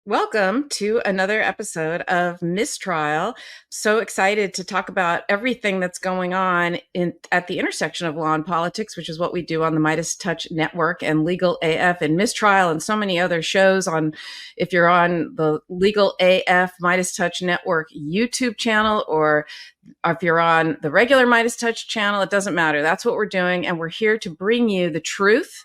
Welcome to another episode of MissTrial. So excited to talk about everything that's going on at the intersection of law and politics, which is what we do on the Midas Touch Network and Legal AF and MissTrial and so many other shows on, if you're on the Legal AF Midas Touch Network YouTube channel, or if you're on the regular Midas Touch channel, it doesn't matter. That's what we're doing. And we're here to bring you the truth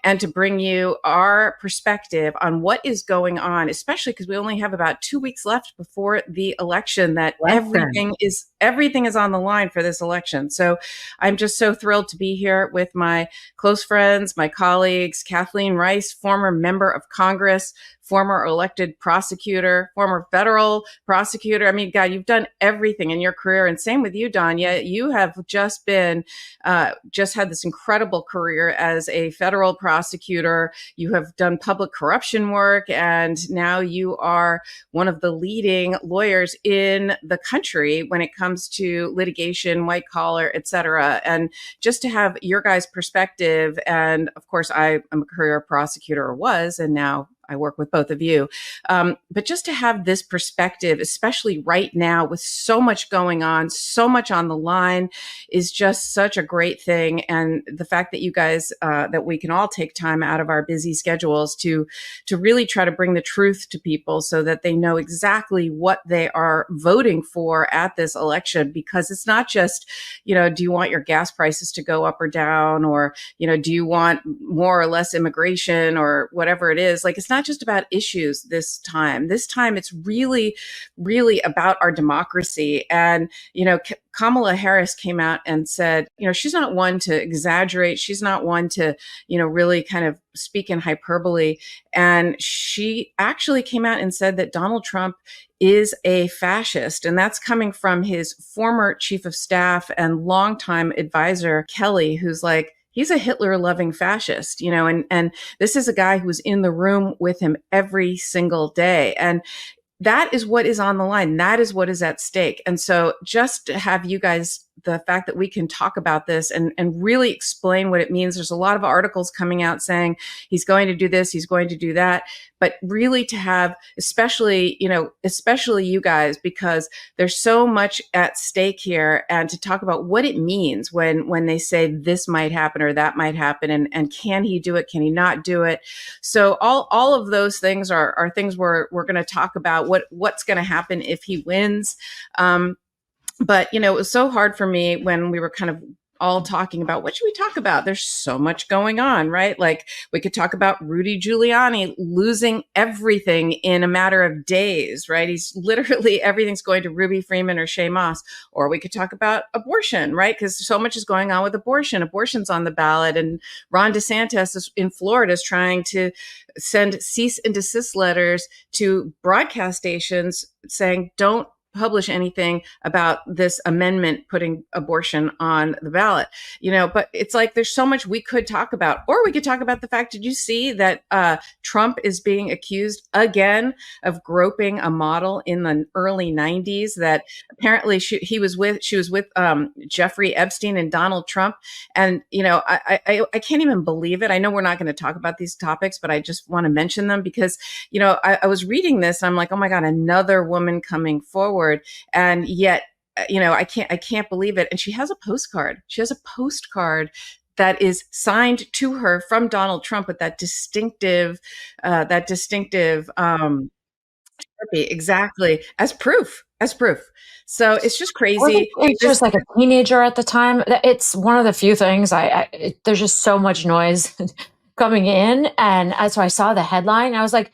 and to bring you our perspective on what is going on, especially because we only have about 2 weeks left before the election, that everything is on the line for this election. So I'm just so thrilled to be here with my close friends, my colleagues, Kathleen Rice, former member of Congress, former elected prosecutor, former federal prosecutor. I mean, God, you've done everything in your career. And same with you, Danya. You have just been, just had this incredible career as a federal prosecutor. You have done public corruption work, and now you are one of the leading lawyers in the country when it comes to litigation, white collar, et cetera. And just to have your guys' perspective, and of course, I am a career prosecutor, or was, and now I work with both of you. But just to have this perspective, especially right now with so much going on, so much on the line, is just such a great thing. And the fact that you guys, that we can all take time out of our busy schedules to really try to bring the truth to people so that they know exactly what they are voting for at this election. Because it's not just, do you want your gas prices to go up or down, or, do you want more or less immigration, or whatever it is. Like, it's not just about issues this time. This time, it's really, really about our democracy. And, Kamala Harris came out and said, she's not one to exaggerate. She's not one to, really kind of speak in hyperbole. And she actually came out and said that Donald Trump is a fascist. And that's coming from his former chief of staff and longtime advisor, Kelly, who's like, he's a Hitler-loving fascist, and this is a guy who was in the room with him every single day. And that is what is on the line. That is what is at stake. And so just to have you guys, the fact that we can talk about this and really explain what it means. There's a lot of articles coming out saying he's going to do this, he's going to do that. But really to have, especially you guys, because there's so much at stake here, and to talk about what it means when they say this might happen or that might happen, and can he do it? Can he not do it? So all of those things are things we're going to talk about, what's going to happen if he wins. But, it was so hard for me when we were kind of all talking about what should we talk about? There's so much going on, right? Like, we could talk about Rudy Giuliani losing everything in a matter of days, right? He's literally, everything's going to Ruby Freeman or Shay Moss. Or we could talk about abortion, right? Because so much is going on with abortion. Abortion's on the ballot. And Ron DeSantis in Florida is trying to send cease and desist letters to broadcast stations saying, don't publish anything about this amendment putting abortion on the ballot, but it's like, there's so much we could talk about. Or we could talk about the fact, did you see that Trump is being accused again of groping a model in the early 90s that apparently she was with Jeffrey Epstein and Donald Trump. And, I can't even believe it. I know we're not going to talk about these topics, but I just want to mention them because, I was reading this and I'm like, oh my God, another woman coming forward. And yet, I can't believe it. And she has a postcard. She has a postcard that is signed to her from Donald Trump with that distinctive, Sharpie, exactly, as proof. So it's just crazy. It's just like a teenager at the time. It's one of the few things there's just so much noise coming in. And so I saw the headline. I was like,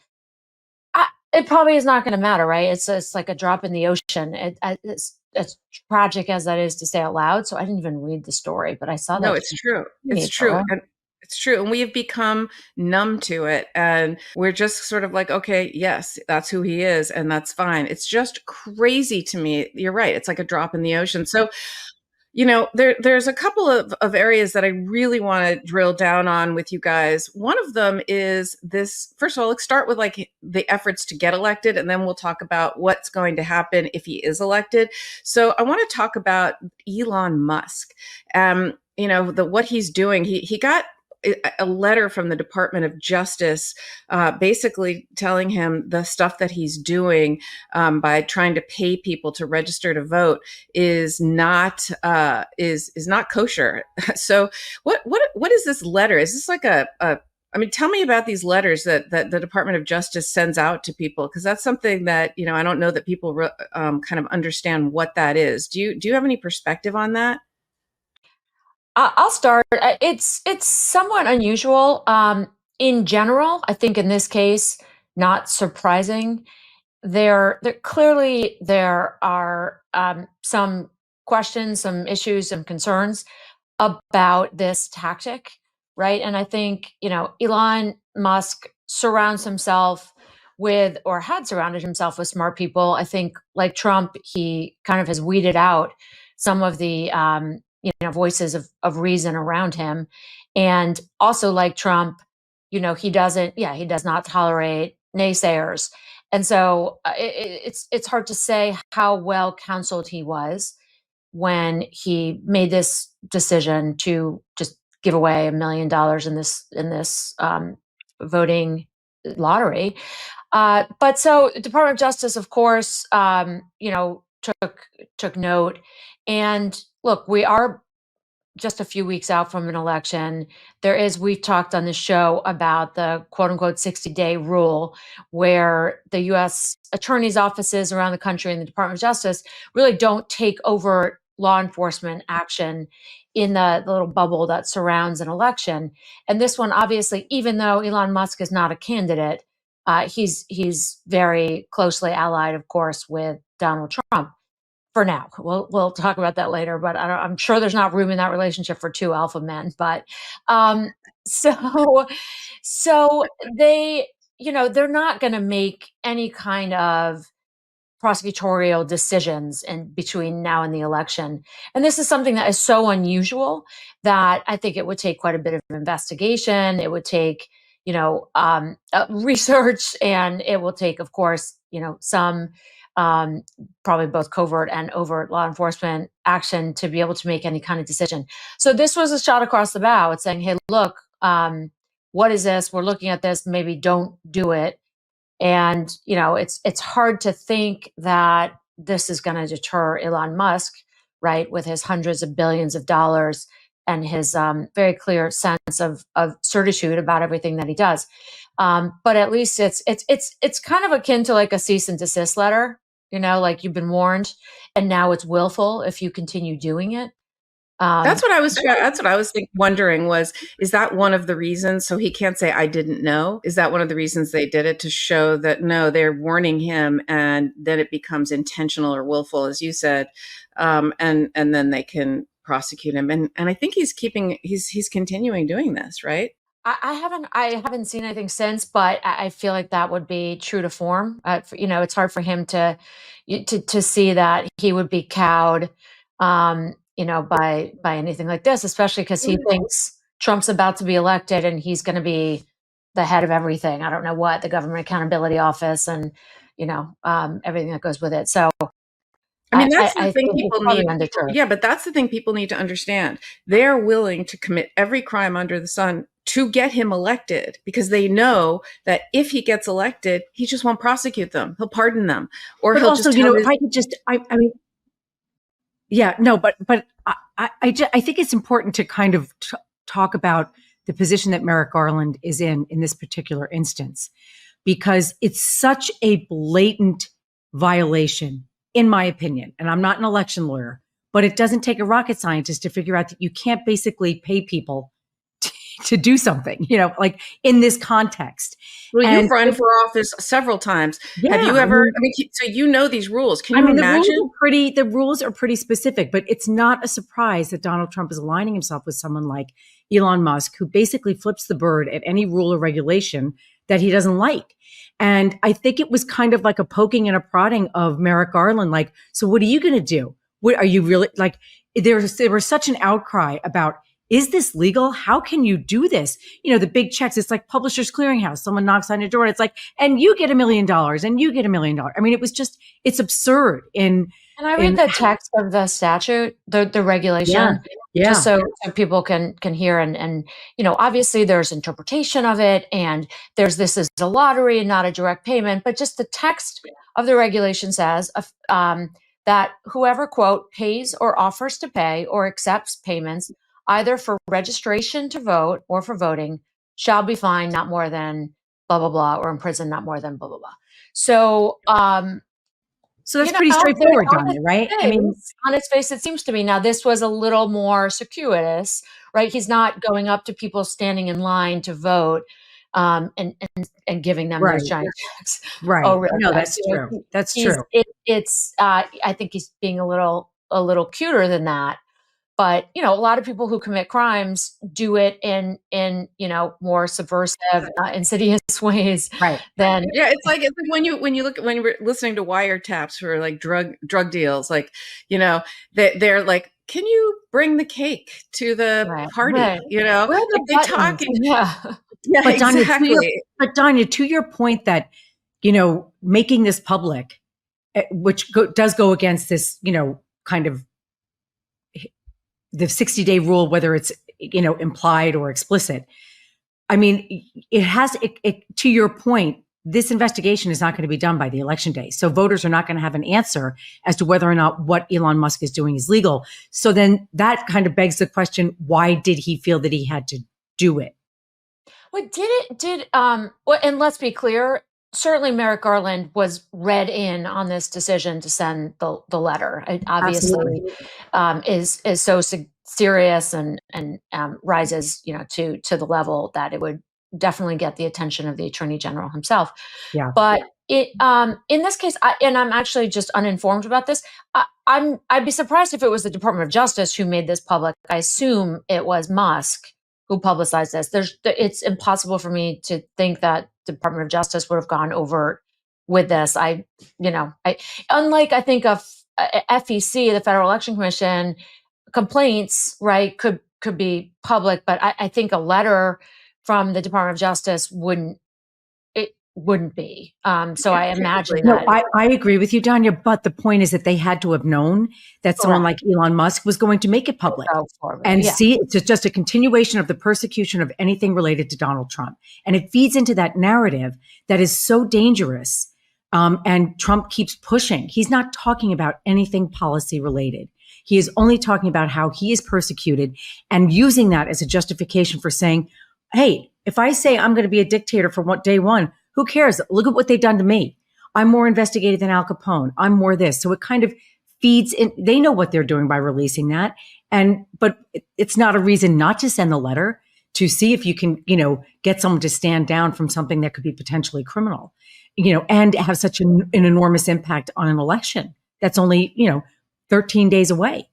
it probably is not going to matter, right? It's like a drop in the ocean. It's as tragic as that is to say out loud. So I didn't even read the story, but I saw that. No, it's true. It's true. And it's true. And we have become numb to it. And we're just sort of like, okay, yes, that's who he is. And that's fine. It's just crazy to me. You're right. It's like a drop in the ocean. So, there's a couple of areas that I really want to drill down on with you guys. One of them is this. First of all, let's start with like the efforts to get elected, and then we'll talk about what's going to happen if he is elected. So I want to talk about Elon Musk. What he's doing. He got a letter from the Department of Justice, basically telling him the stuff that he's doing by trying to pay people to register to vote is not kosher. So what is this letter? Is this like I mean, tell me about these letters that the Department of Justice sends out to people, because that's something that, I don't know that people kind of understand what that is. Do you have any perspective on that? I'll start. It's somewhat unusual. In general, I think in this case, not surprising. There are some questions, some issues, some concerns about this tactic, right? And I think, Elon Musk surrounds himself with, or had surrounded himself with, smart people. I think, like Trump, he kind of has weeded out some of the, voices of reason around him. And also, like Trump, he does not tolerate naysayers. And so it's hard to say how well counseled he was when he made this decision to just give away $1 million in this voting lottery. But so the Department of Justice, of course, took note. And look, we are just a few weeks out from an election. We've talked on the show about the quote unquote 60-day rule, where the U.S. attorney's offices around the country and the Department of Justice really don't take over law enforcement action in the little bubble that surrounds an election. And this one, obviously, even though Elon Musk is not a candidate, he's very closely allied, of course, with Donald Trump. For now, we'll talk about that later, but I'm sure there's not room in that relationship for two alpha men. But so they, they're not going to make any kind of prosecutorial decisions in between now and the election. And this is something that is so unusual that I think it would take quite a bit of investigation. It would take, research, and it will take, of course, some probably both covert and overt law enforcement action to be able to make any kind of decision. So this was a shot across the bow. It's saying, hey, look, what is this? We're looking at this. Maybe don't do it. And, it's hard to think that this is going to deter Elon Musk, right, with his hundreds of billions of dollars and his very clear sense of certitude about everything that he does. But at least it's kind of akin to like a cease and desist letter, like you've been warned, and now it's willful if you continue doing it. That's what I was wondering was, is that one of the reasons? So he can't say, I didn't know. Is that one of the reasons they did it, to show that, no, they're warning him, and then it becomes intentional or willful, as you said. And then they can prosecute him. And I think he's continuing doing this, right? I haven't seen anything since, but I feel like that would be true to form. It's hard for him to see that he would be cowed, by anything like this, especially because he thinks Trump's about to be elected and he's going to be the head of everything. I don't know what, the Government Accountability Office, and everything that goes with it. So I mean, that's the thing people need. Yeah, but that's the thing people need to understand. They're willing to commit every crime under the sun to get him elected, because they know that if he gets elected, he just won't prosecute them. He'll pardon them, or but he'll also, just. If I could just, I mean, yeah, no, but I think it's important to kind of talk about the position that Merrick Garland is in this particular instance, because it's such a blatant violation, in my opinion. And I'm not an election lawyer, but it doesn't take a rocket scientist to figure out that you can't basically pay people to do something, like in this context. Well, you've run for office several times. Yeah, have you ever, so these rules. Can you imagine? The rules are pretty specific, but it's not a surprise that Donald Trump is aligning himself with someone like Elon Musk, who basically flips the bird at any rule or regulation that he doesn't like. And I think it was kind of like a poking and a prodding of Merrick Garland. Like, so what are you going to do? What are you really like? There was such an outcry about, is this legal? How can you do this? The big checks. It's like Publishers Clearinghouse. Someone knocks on your door. And it's like, and you get $1 million and you get $1 million. I mean, it's absurd. And Can I read the text of the statute, the regulation, Yeah. just so people can hear and obviously there's interpretation of it, and there's this is a lottery and not a direct payment, but just the text of the regulation says that whoever, quote, pays or offers to pay or accepts payments either for registration to vote or for voting shall be fined not more than blah, blah, blah, or imprisoned not more than blah, blah, blah. So, so that's pretty straightforward, Danya, right? I mean, on its face, it seems to me. Now, this was a little more circuitous, right? He's not going up to people standing in line to vote and giving them those giant checks. Right. Oh, really? No, that's true. That's true. It's I think he's being a little cuter than that. But, a lot of people who commit crimes do it in more subversive, insidious ways. Right. Than it's like when you look at, when you're listening to wiretaps for like drug deals, like, they're like, can you bring the cake to the party? Right. Like they talk. Yeah. Yeah, but Danya, exactly. Danya, to your point that, making this public, which does go against this, kind of the 60-day rule, whether it's, implied or explicit. I mean, to your point, this investigation is not going to be done by the election day. So voters are not going to have an answer as to whether or not what Elon Musk is doing is legal. So then that kind of begs the question, why did he feel that he had to do it? Well, and let's be clear, certainly Merrick Garland was read in on this decision to send the letter. It obviously is so serious and rises, to the level that it would definitely get the attention of the Attorney General himself. Yeah. But it in this case, and I'm actually just uninformed about this. I'd be surprised if it was the Department of Justice who made this public. I assume it was Musk who publicized this. It's impossible for me to think that the Department of Justice would have gone overt with this. Unlike I think of FEC, the Federal Election Commission, complaints, right, could be public, but I think a letter from the Department of Justice wouldn't be. So I imagine that. No, I agree with you, Danya, but the point is that they had to have known that someone like Elon Musk was going to make it public. See, it's just a continuation of the persecution of anything related to Donald Trump. And it feeds into that narrative that is so dangerous. And Trump keeps pushing. He's not talking about anything policy related. He is only talking about how he is persecuted and using that as a justification for saying, hey, if I say I'm going to be a dictator for day one, who cares? Look at what they've done to me. I'm more investigated than Al Capone. I'm more this. So it kind of feeds in. They know what they're doing by releasing that. But it's not a reason not to send the letter to see if you can, get someone to stand down from something that could be potentially criminal, and have such an enormous impact on an election that's only, 13 days away.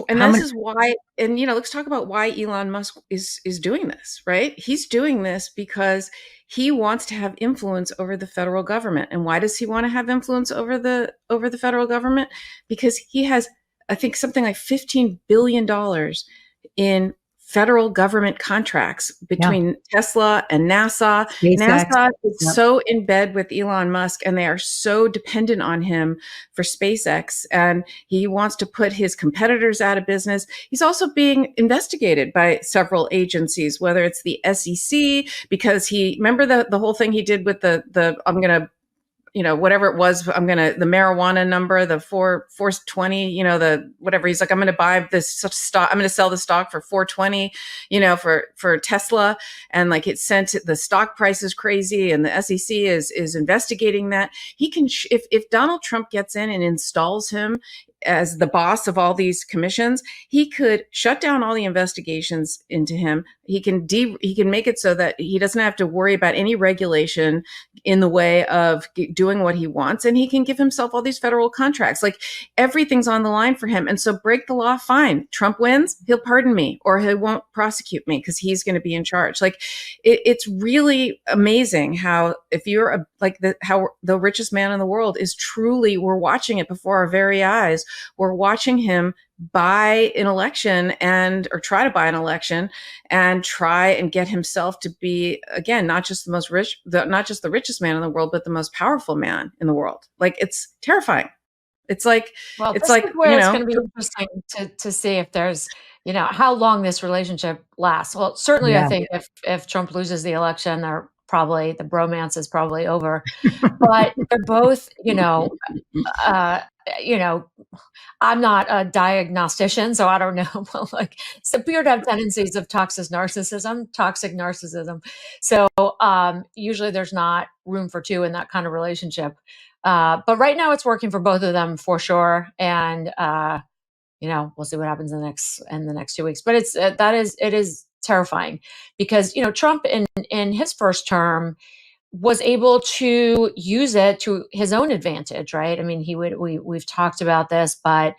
And this is why, and let's talk about why Elon Musk is doing this, right? He's doing this because he wants to have influence over the federal government. And why does he want to have influence over the federal government? Because he has, I think, something like $15 billion in federal government contracts between Tesla and NASA. NASA is so in bed with Elon Musk, and they are so dependent on him for SpaceX. And he wants to put his competitors out of business. He's also being investigated by several agencies, whether it's the SEC, because remember the whole thing he did with the I'm going to, whatever it was, the marijuana number, the 420, the whatever. He's like, I'm going to buy this stock. I'm going to sell the stock for 420, for Tesla. And like it sent the stock price is crazy. And the SEC is investigating that. He can, if Donald Trump gets in and installs him as the boss of all these commissions, he could shut down all the investigations into him. He can make it so that he doesn't have to worry about any regulation in the way of doing what he wants. And he can give himself all these federal contracts. Like everything's on the line for him. And so break the law, fine. Trump wins, he'll pardon me, or he won't prosecute me because he's going to be in charge. Like it's really amazing how if you're how the richest man in the world is truly, we're watching it before our very eyes. We're watching him buy an election or try to buy an election and try and get himself to be, again, not just the richest man in the world, but the most powerful man in the world. Like it's terrifying. Well, it's this is like, where it's going to be interesting to see if there's, how long this relationship lasts. Well, certainly, I Yeah. think if Trump loses the election, the bromance is probably over. But they're both, uh, you know, I'm not a diagnostician, so I don't know. But like, so appear to have tendencies of toxic narcissism. So usually there's not room for two in that kind of relationship. But right now it's working for both of them for sure. And we'll see what happens in the next 2 weeks. But it is terrifying because Trump in his first term was able to use it to his own advantage, right? I mean, we've talked about this, but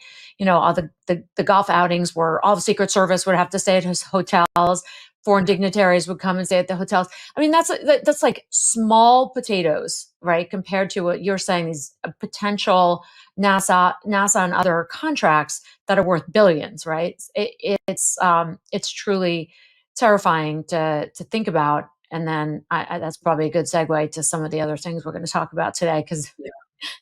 all the golf outings were all the Secret Service would have to stay at his hotels. Foreign dignitaries would come and stay at the hotels. I mean, that's like small potatoes, right? Compared to what you're saying, these potential NASA and other contracts that are worth billions, right? It's truly terrifying to think about. And then that's probably a good segue to some of the other things we're going to talk about today, because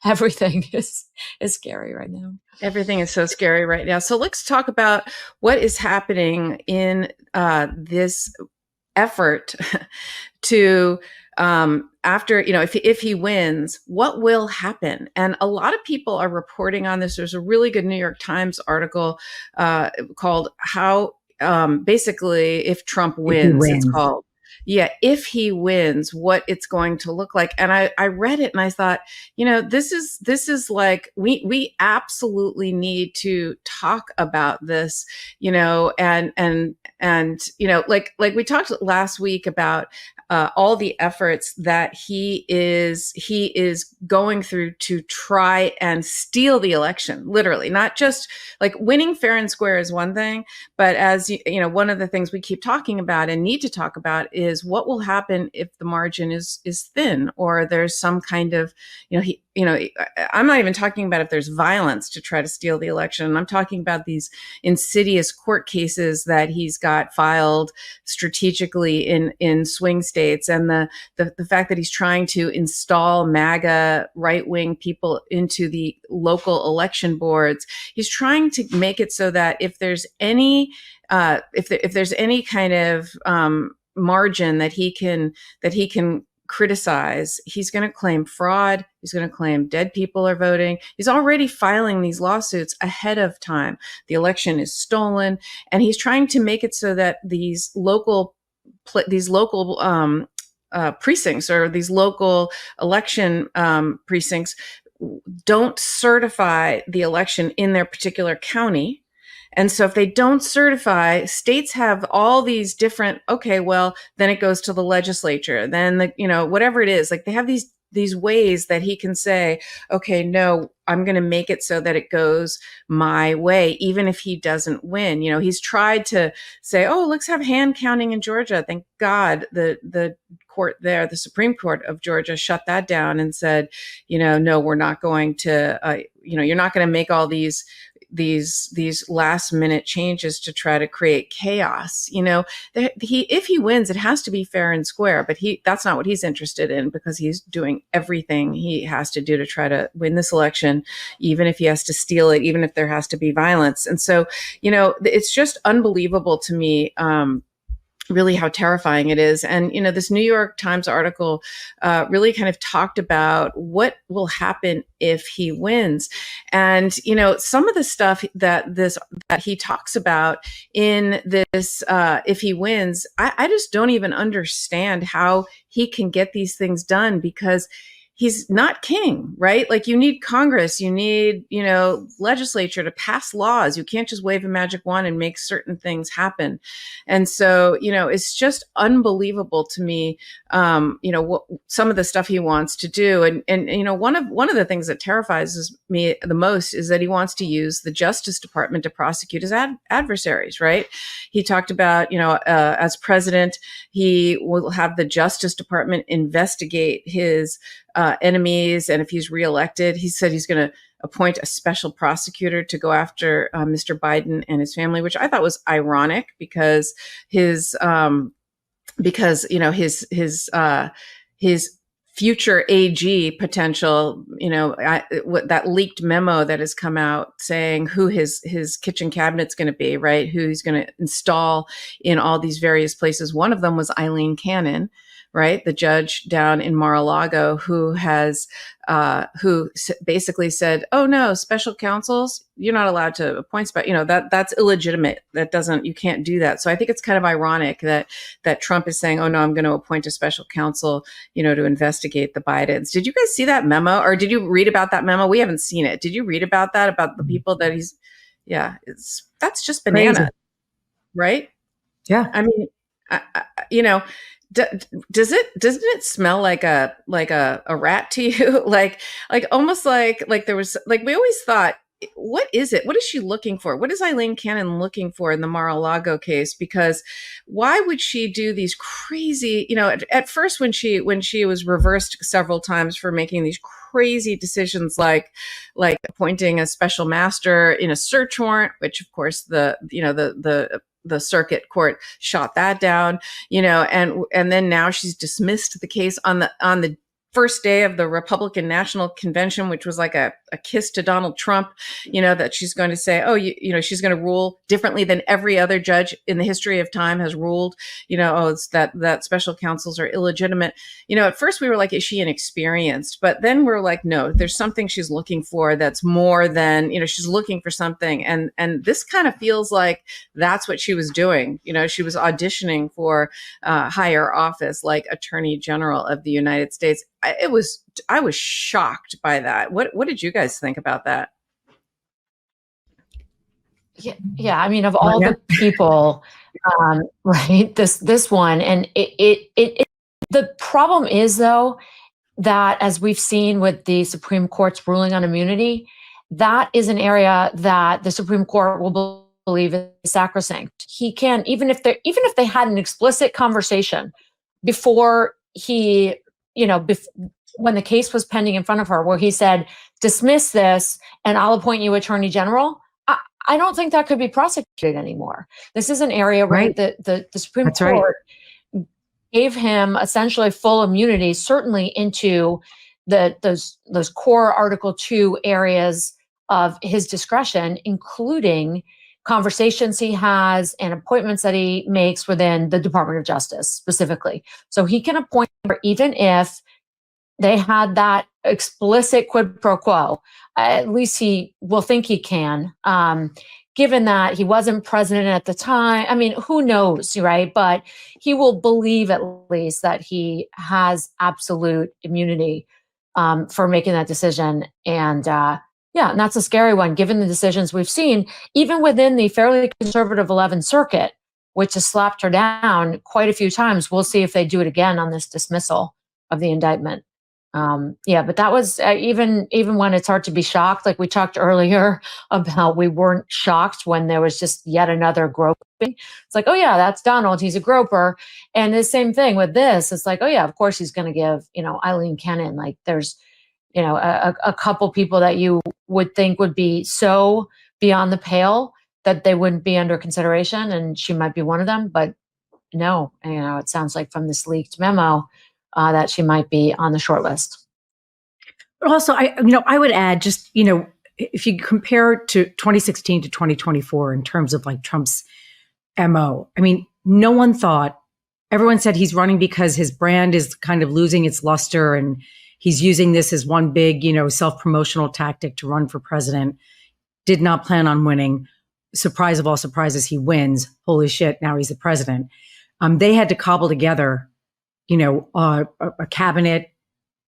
everything is scary right now. Everything is so scary right now. So let's talk about what is happening in this effort to after, if he wins, what will happen? And a lot of people are reporting on this. There's a really good New York Times article called "How basically if Trump wins," it's called. Yeah, if he wins, what it's going to look like. And I read it and I thought, this is like, we absolutely need to talk about this, and like we talked last week about all the efforts that he is going through to try and steal the election, literally, not just like winning fair and square is one thing, but as one of the things we keep talking about and need to talk about is what will happen if the margin is thin, or there's some kind of, I'm not even talking about if there's violence to try to steal the election. I'm talking about these insidious court cases that he's got filed strategically in swing states, and the fact that he's trying to install MAGA right-wing people into the local election boards. He's trying to make it so that if there's any if there's any kind of margin that he can criticize, he's going to claim fraud. He's going to claim dead people are voting. He's already filing these lawsuits ahead of time. The election is stolen, and he's trying to make it so that these local precincts, or these local election precincts, don't certify the election in their particular county. And so if they don't certify, states have all these different, okay, well, then it goes to the legislature, then whatever it is, like they have these ways that he can say, okay, no, I'm going to make it so that it goes my way, even if he doesn't win. He's tried to say, oh, let's have hand counting in Georgia. Thank God the court there, the Supreme Court of Georgia, shut that down and said, no, we're not going to, you're not going to make all these last minute changes to try to create chaos. If he wins, it has to be fair and square, but that's not what he's interested in, because he's doing everything he has to do to try to win this election, even if he has to steal it, even if there has to be violence. And so, it's just unbelievable to me, really how terrifying it is. And, this New York Times article really kind of talked about what will happen if he wins. And, some of the stuff that he talks about in this, if he wins, I just don't even understand how he can get these things done, because he's not king, right? Like, you need Congress, you need, legislature to pass laws. You can't just wave a magic wand and make certain things happen. And so, it's just unbelievable to me, what some of the stuff he wants to do. And one of the things that terrifies me the most is that he wants to use the Justice Department to prosecute his adversaries, right? He talked about, as president, he will have the Justice Department investigate his enemies. And if he's reelected, he said he's going to appoint a special prosecutor to go after Mr. Biden and his family, which I thought was ironic, because his future AG potential, that leaked memo that has come out saying who his kitchen cabinet's going to be, right? Who he's going to install in all these various places. One of them was Eileen Cannon, right? The judge down in Mar-a-Lago who basically said, oh no, special counsels, you're not allowed to appoint, that's illegitimate. You can't do that. So I think it's kind of ironic that Trump is saying, oh no, I'm going to appoint a special counsel, to investigate the Bidens. Did you guys see that memo, or did you read about that memo? We haven't seen it. Did you read about that, about the people that that's just banana, Crazy. Right? Yeah. I mean, doesn't it smell like a rat to you? like almost like there was, like, we always thought, what is it? What is she looking for? What is Eileen Cannon looking for in the Mar-a-Lago case? Because why would she do these crazy, at first when she was reversed several times for making these crazy decisions, like appointing a special master in a search warrant, which of course the circuit court shot that down, and then now she's dismissed the case on the first day of the Republican National Convention, which was like a kiss to Donald Trump, that she's going to say, oh, she's going to rule differently than every other judge in the history of time has ruled, it's that special counsels are illegitimate. At first we were like, is she inexperienced? But then we're like, no, there's something she's looking for that's more than, she's looking for something. And this kind of feels like that's what she was doing. She was auditioning for higher office, like Attorney General of the United States. I was shocked by that. What did you guys think about that? Yeah. I mean, of all the people, right, this one, and it the problem is, though, that as we've seen with the Supreme Court's ruling on immunity, that is an area that the Supreme Court will believe is sacrosanct. He can, even if they had an explicit conversation before he, when the case was pending in front of her, where he said, dismiss this and I'll appoint you Attorney General, I don't think that could be prosecuted anymore. This is an area where the Supreme Court gave him essentially full immunity, certainly into those core Article 2 areas of his discretion, including conversations he has and appointments that he makes within the Department of Justice specifically. So he can appoint her even if they had that explicit quid pro quo. At least he will think he can, given that he wasn't president at the time. I mean, who knows, right? But he will believe at least that he has absolute immunity for making that decision. And and that's a scary one, given the decisions we've seen, even within the fairly conservative 11th Circuit, which has slapped her down quite a few times. We'll see if they do it again on this dismissal of the indictment. But that was even when it's hard to be shocked, like we talked earlier about, we weren't shocked when there was just yet another groping. It's like, oh yeah, that's Donald, he's a groper. And the same thing with this. It's like, oh yeah, of course he's going to give, Eileen Cannon, like there's, a couple people that you would think would be so beyond the pale that they wouldn't be under consideration, and she might be one of them. But no, it sounds like from this leaked memo that she might be on the short list. But also, I would add, just, if you compare to 2016 to 2024 in terms of like Trump's MO, I mean, no one thought, everyone said he's running because his brand is kind of losing its luster and he's using this as one big, self-promotional tactic to run for president. Did not plan on winning. Surprise of all surprises, he wins. Holy shit, now he's the president. They had to cobble together, a cabinet,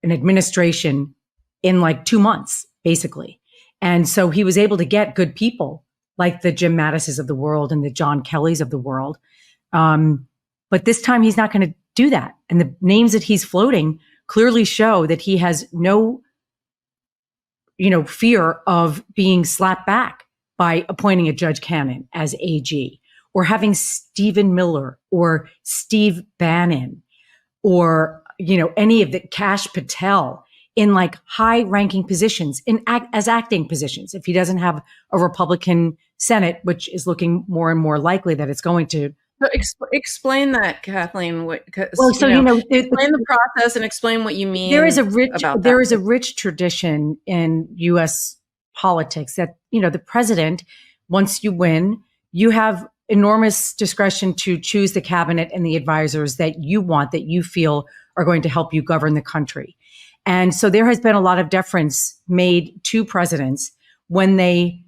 an administration in like 2 months, basically. And so he was able to get good people like the Jim Mattises of the world and the John Kellys of the world. But this time he's not going to do that. And the names that he's floating clearly show that he has no, fear of being slapped back by appointing a Judge Cannon as AG, or having Stephen Miller or Steve Bannon or, any of the Kash Patel in like high ranking positions as acting positions. If he doesn't have a Republican Senate, which is looking more and more likely that it's going to So explain that, Kathleen. Well, so explain the process and explain what you mean. There is a rich tradition in U.S. politics that the president, once you win, you have enormous discretion to choose the cabinet and the advisors that you want, that you feel are going to help you govern the country. And so there has been a lot of deference made to presidents when they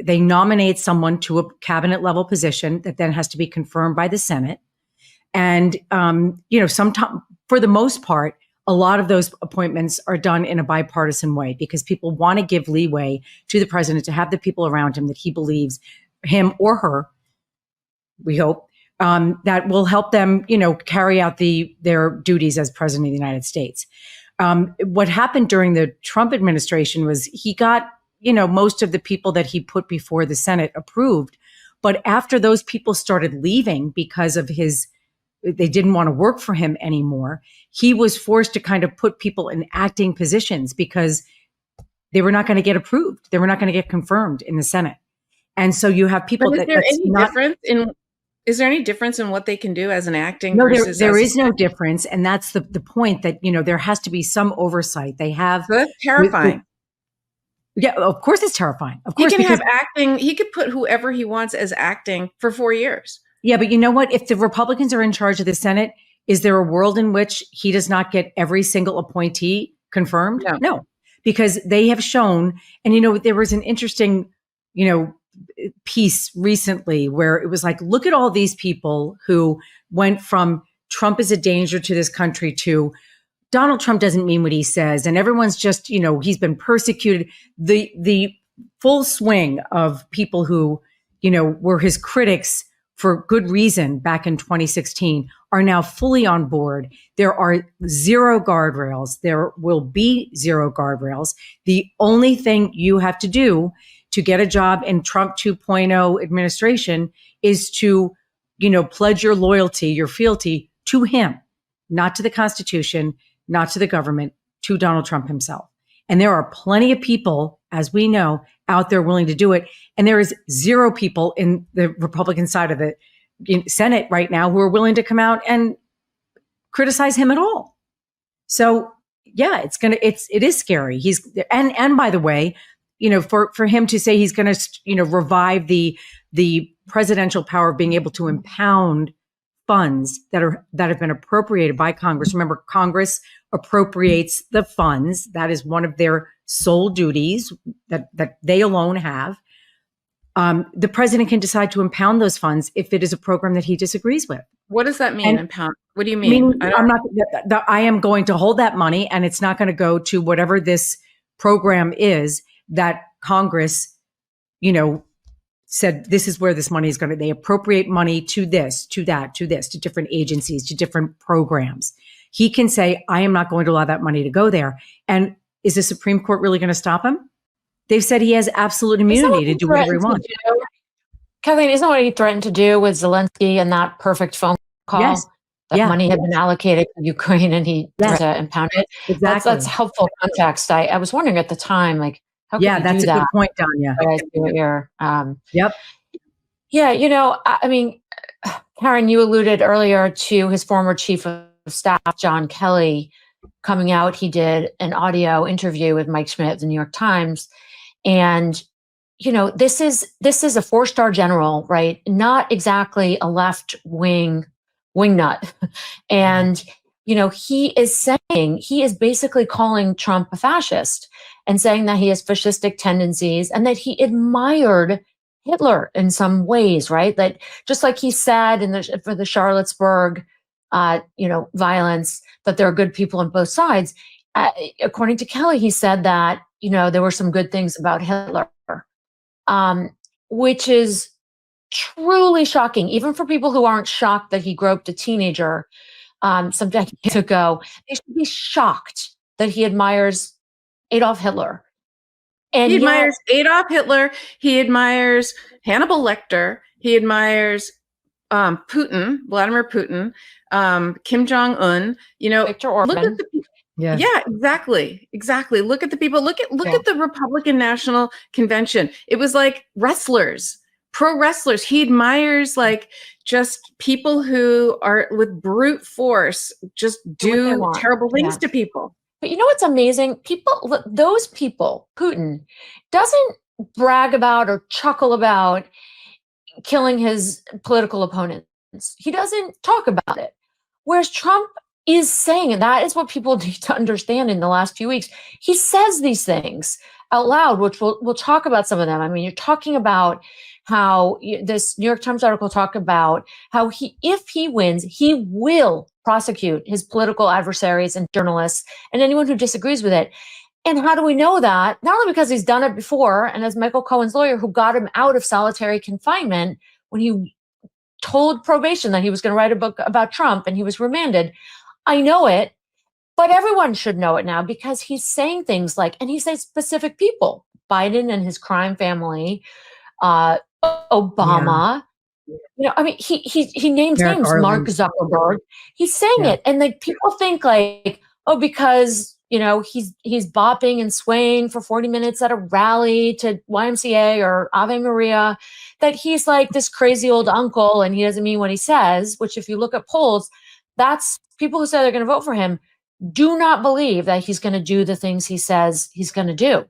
nominate someone to a cabinet level position that then has to be confirmed by the Senate. And, sometimes, for the most part, a lot of those appointments are done in a bipartisan way because people want to give leeway to the president to have the people around him that he believes, him or her, we hope, that will help them, carry out their duties as president of the United States. What happened during the Trump administration was he got, most of the people that he put before the Senate approved. But after those people started leaving because of they didn't want to work for him anymore, he was forced to kind of put people in acting positions because they were not going to get approved. They were not going to get confirmed in the Senate. And so you have people Is there any difference in what they can do as an acting? No, there is no difference. And that's the point that, there has to be some oversight. They have. So that's terrifying. Yeah, of course it's terrifying. Of course, he can have acting. He could put whoever he wants as acting for 4 years. Yeah, but you know what? If the Republicans are in charge of the Senate, is there a world in which he does not get every single appointee confirmed? No, because they have shown, and there was an interesting, piece recently where it was like, look at all these people who went from Trump is a danger to this country to Donald Trump doesn't mean what he says. And everyone's just, he's been persecuted. The full swing of people who, were his critics for good reason back in 2016 are now fully on board. There are zero guardrails. There will be zero guardrails. The only thing you have to do to get a job in Trump 2.0 administration is to, pledge your loyalty, your fealty to him, not to the Constitution, not to the government, to Donald Trump himself. And there are plenty of people, as we know, out there willing to do it. And there is zero people in the Republican side of the Senate right now who are willing to come out and criticize him at all. So yeah, it is scary. And by the way, for him to say he's going to, revive the presidential power of being able to impound funds that have been appropriated by Congress. Remember, Congress appropriates the funds. That is one of their sole duties that they alone have. The president can decide to impound those funds if it is a program that he disagrees with. What does that mean? Impound? What do you mean? I am going to hold that money, and it's not going to go to whatever this program is that Congress, said this is where this money is going to. They appropriate money to this, to that, to this, to different agencies, to different programs. He can say, I am not going to allow that money to go there. And is the Supreme Court really going to stop him? They've said he has absolute immunity to do whatever he wants. Kathleen, isn't what he threatened to do with Zelensky and that perfect phone call? Yes. That money had been allocated to Ukraine and he tried to impound it. Exactly. That's helpful context. I was wondering at the time, how can that's a good point, Danya. Yep. Yeah, Karen, you alluded earlier to his former chief of staff, John Kelly, coming out. He did an audio interview with Mike Schmidt of the New York Times. And, this is a 4-star general, right? Not exactly a left-wing wingnut. And, he is basically calling Trump a fascist and saying that he has fascistic tendencies and that he admired Hitler in some ways, right? That just like he said for the Charlottesburg, violence, that there are good people on both sides. According to Kelly, he said that, there were some good things about Hitler, which is truly shocking, even for people who aren't shocked that he groped a teenager some decades ago. They should be shocked that he admires Adolf Hitler. And he admires Adolf Hitler. He admires Hannibal Lecter. He admires Putin, Vladimir Putin, Kim Jong-un. Viktor Orban. Look at the people. Yeah, exactly. Look at the people. Look at the Republican National Convention. It was like wrestlers, pro wrestlers. He admires like just people who are with brute force, just do terrible things to people. But you know what's amazing? Those people, Putin doesn't brag about or chuckle about killing his political opponents. He doesn't talk about it. Whereas Trump is saying, and that is what people need to understand in the last few weeks, he says these things out loud, which we'll talk about some of them. I mean, you're talking about how this New York Times article talked about how if he wins, he will prosecute his political adversaries and journalists and anyone who disagrees with it. And how do we know that? Not only because he's done it before, and as Michael Cohen's lawyer who got him out of solitary confinement when he told probation that he was going to write a book about Trump and he was remanded. I know it, but everyone should know it now because he's saying things like, and he says specific people, Biden and his crime family, Obama. Yeah. You know, I mean, he names names, Mark Zuckerberg. He's saying it, and like people think like, oh, because you know he's bopping and swaying for 40 minutes at a rally to YMCA or Ave Maria, that he's like this crazy old uncle and he doesn't mean what he says. Which, if you look at polls, that's people who say they're going to vote for him do not believe that he's going to do the things he says he's going to do.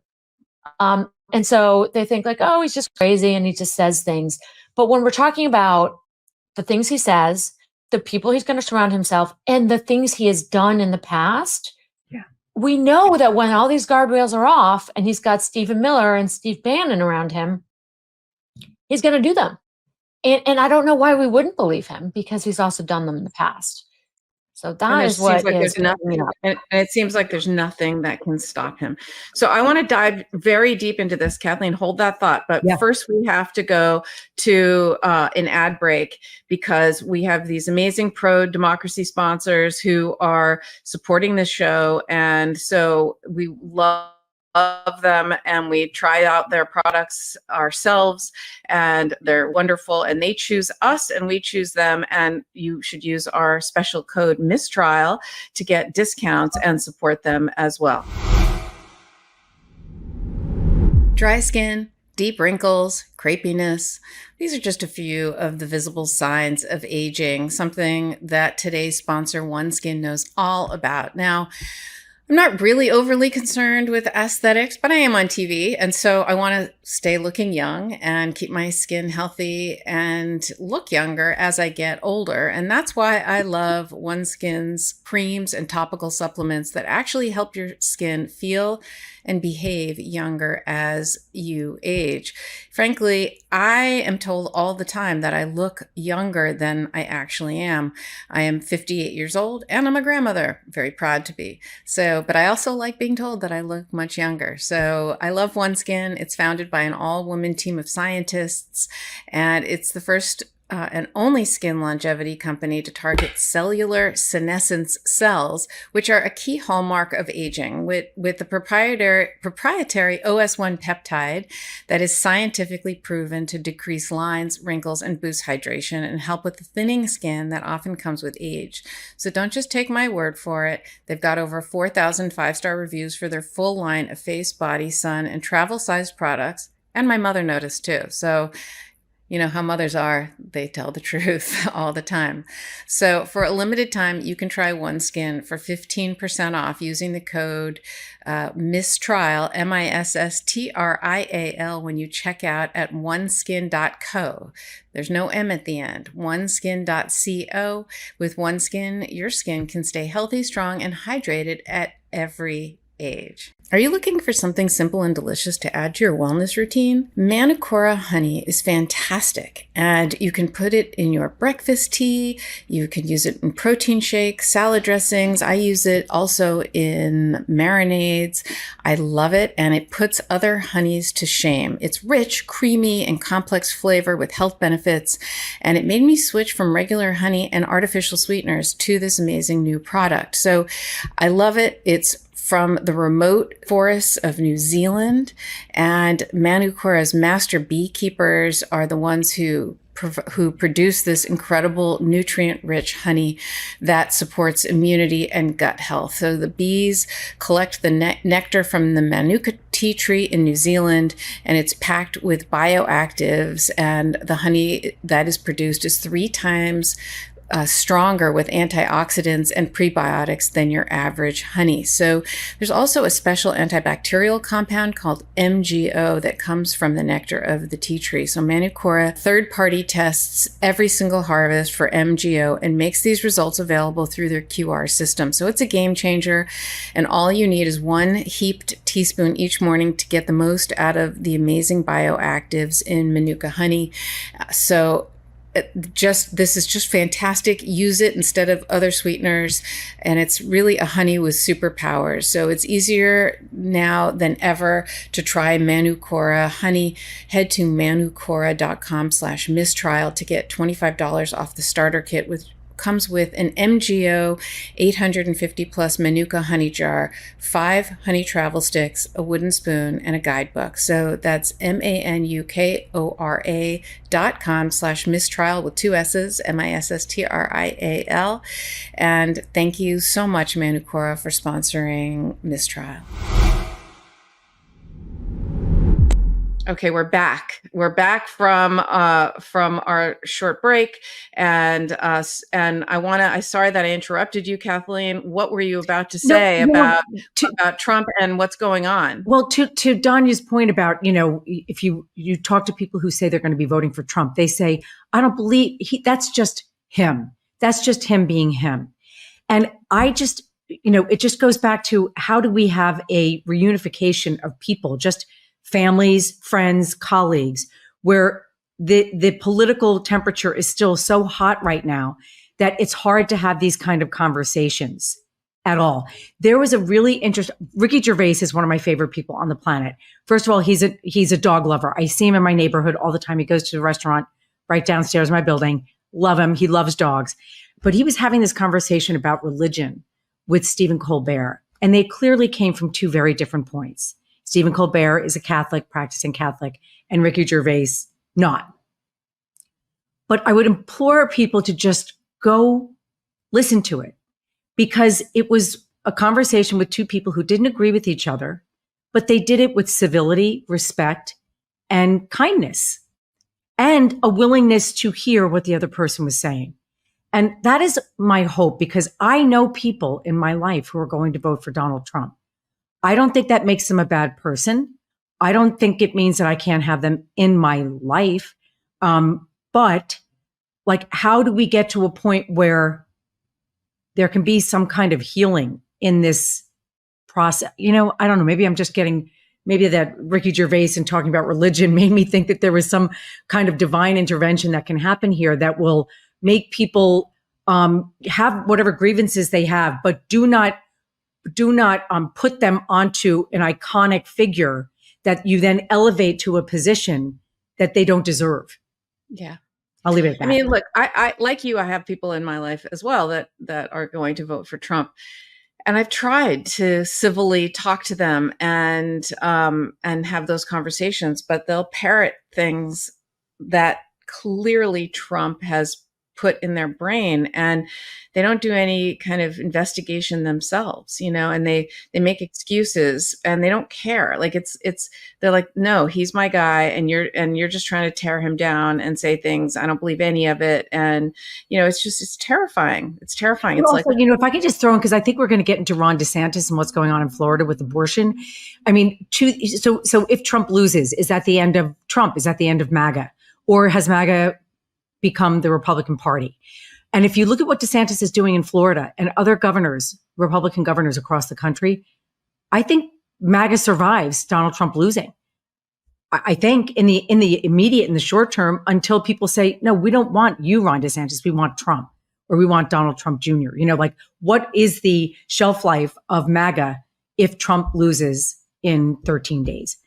And so they think like, oh, he's just crazy and he just says things. But when we're talking about the things he says, the people he's going to surround himself, and the things he has done in the past, we know that when all these guardrails are off and he's got Stephen Miller and Steve Bannon around him, he's going to do them. And I don't know why we wouldn't believe him because he's also done them in the past. So that is what is nothing, and it seems like there's nothing that can stop him. So I want to dive very deep into this. Kathleen, hold that thought. But first we have to go to an ad break because we have these amazing pro-democracy sponsors who are supporting this show. And so we love them and we try out their products ourselves and they're wonderful and they choose us and we choose them, and you should use our special code MissTrial to get discounts and support them as well. Dry skin, deep wrinkles, crepiness. These are just a few of the visible signs of aging, something that today's sponsor OneSkin knows all about. Now, I'm not really overly concerned with aesthetics, but I am on TV. And so I want to stay looking young and keep my skin healthy and look younger as I get older. And that's why I love OneSkin's creams and topical supplements that actually help your skin feel and behave younger as you age. Frankly, I am told all the time that I look younger than I actually am. I am 58 years old and I'm a grandmother, very proud to be. But I also like being told that I look much younger. So I love OneSkin. It's founded by an all-woman team of scientists, and it's the first and only skin longevity company to target cellular senescence cells, which are a key hallmark of aging, with the proprietary OS1 peptide that is scientifically proven to decrease lines, wrinkles, and boost hydration and help with the thinning skin that often comes with age. So don't just take my word for it. They've got over 4,000 five-star reviews for their full line of face, body, sun, and travel-sized products. And my mother noticed too. So you know how mothers are, they tell the truth all the time. So for a limited time, you can try OneSkin for 15% off using the code MissTrial, MISSTRIAL, when you check out at oneskin.co. There's no M at the end, oneskin.co. With OneSkin, your skin can stay healthy, strong, and hydrated at every age. Are you looking for something simple and delicious to add to your wellness routine? Manukora honey is fantastic, and you can put it in your breakfast tea. You can use it in protein shakes, salad dressings. I use it also in marinades. I love it, and it puts other honeys to shame. It's rich, creamy, and complex flavor with health benefits, and it made me switch from regular honey and artificial sweeteners to this amazing new product. So I love it. It's from the remote forests of New Zealand, and Manukora's master beekeepers are the ones who who produce this incredible nutrient-rich honey that supports immunity and gut health. So the bees collect the nectar from the Manuka tea tree in New Zealand, and it's packed with bioactives, and the honey that is produced is 3 times stronger with antioxidants and prebiotics than your average honey. So there's also a special antibacterial compound called MGO that comes from the nectar of the tea tree. So Manukora third-party tests every single harvest for MGO and makes these results available through their QR system. So it's a game changer, and all you need is 1 heaped teaspoon each morning to get the most out of the amazing bioactives in Manuka honey. So this is just fantastic. Use it instead of other sweeteners. And it's really a honey with superpowers. So it's easier now than ever to try Manukora honey. Head to manukora.com/mistrial to get $25 off the starter kit, which comes with an MGO 850 plus Manuka honey jar, 5 honey travel sticks, a wooden spoon, and a guidebook. So that's manukora.com/mistrial with 2 S's, MISSTRIAL. And thank you so much, Manukora, for sponsoring MissTrial. Okay, we're back. We're back from our short break, and I'm sorry that I interrupted you, Kathleen. What were you about to say about Trump and what's going on? Well, to Danya's point about, if you talk to people who say they're going to be voting for Trump, they say, I don't believe that's just him. That's just him being him. And I just, it just goes back to, how do we have a reunification of people, just families, friends, colleagues, where the political temperature is still so hot right now that it's hard to have these kind of conversations at all. There was a really interesting, Ricky Gervais is one of my favorite people on the planet. First of all, he's a dog lover. I see him in my neighborhood all the time. He goes to the restaurant right downstairs in my building. Love him. He loves dogs. But he was having this conversation about religion with Stephen Colbert, and they clearly came from 2 very different points. Stephen Colbert is a Catholic, practicing Catholic, and Ricky Gervais not. But I would implore people to just go listen to it, because it was a conversation with 2 people who didn't agree with each other, but they did it with civility, respect, and kindness, and a willingness to hear what the other person was saying. And that is my hope, because I know people in my life who are going to vote for Donald Trump. I don't think that makes them a bad person. I don't think it means that I can't have them in my life. But how do we get to a point where there can be some kind of healing in this process? I don't know. Maybe I'm just maybe that Ricky Gervais and talking about religion made me think that there was some kind of divine intervention that can happen here that will make people have whatever grievances they have, but do not put them onto an iconic figure that you then elevate to a position that they don't deserve. Yeah. I'll leave it at that. I mean, look, I like you, I have people in my life as well that are going to vote for Trump. And I've tried to civilly talk to them and have those conversations, but they'll parrot things that clearly Trump has put in their brain, and they don't do any kind of investigation themselves, and they make excuses and they don't care. They're like, no, he's my guy, and you're just trying to tear him down and say things. I don't believe any of it. And, it's terrifying. It's terrifying. It's also, if I could just throw in, because I think we're going to get into Ron DeSantis and what's going on in Florida with abortion. I mean, so if Trump loses, is that the end of Trump? Is that the end of MAGA? Or has MAGA become the Republican Party? And if you look at what DeSantis is doing in Florida and other governors, Republican governors across the country, I think MAGA survives Donald Trump losing. I think in the immediate, in the short term, until people say, no, we don't want you, Ron DeSantis, we want Trump, or we want Donald Trump Jr. What is the shelf life of MAGA if Trump loses in 13 days?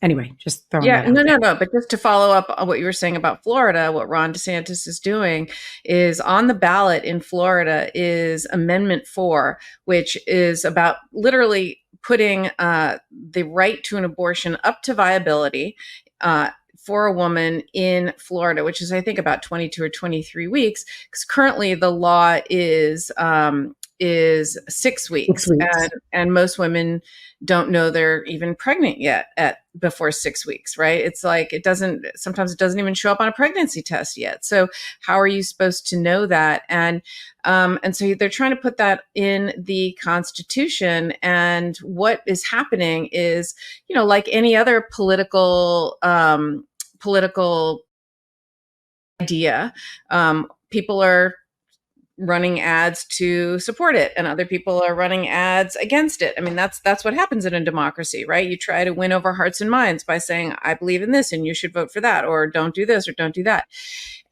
Anyway, just throwing that out there. No. But just to follow up on what you were saying about Florida, what Ron DeSantis is doing is on the ballot in Florida is Amendment 4, which is about literally putting the right to an abortion up to viability for a woman in Florida, which is, I think, about 22 or 23 weeks, because currently the law is 6 weeks, 6 weeks. and most women don't know they're even pregnant yet before 6 weeks, right? It's like sometimes it doesn't even show up on a pregnancy test yet. So how are you supposed to know that? And so they're trying to put that in the Constitution. And what is happening is, like any other political idea, people are running ads to support it, and other people are running ads against it. I mean, that's what happens in a democracy, right? You try to win over hearts and minds by saying, I believe in this and you should vote for that, or don't do this or don't do that.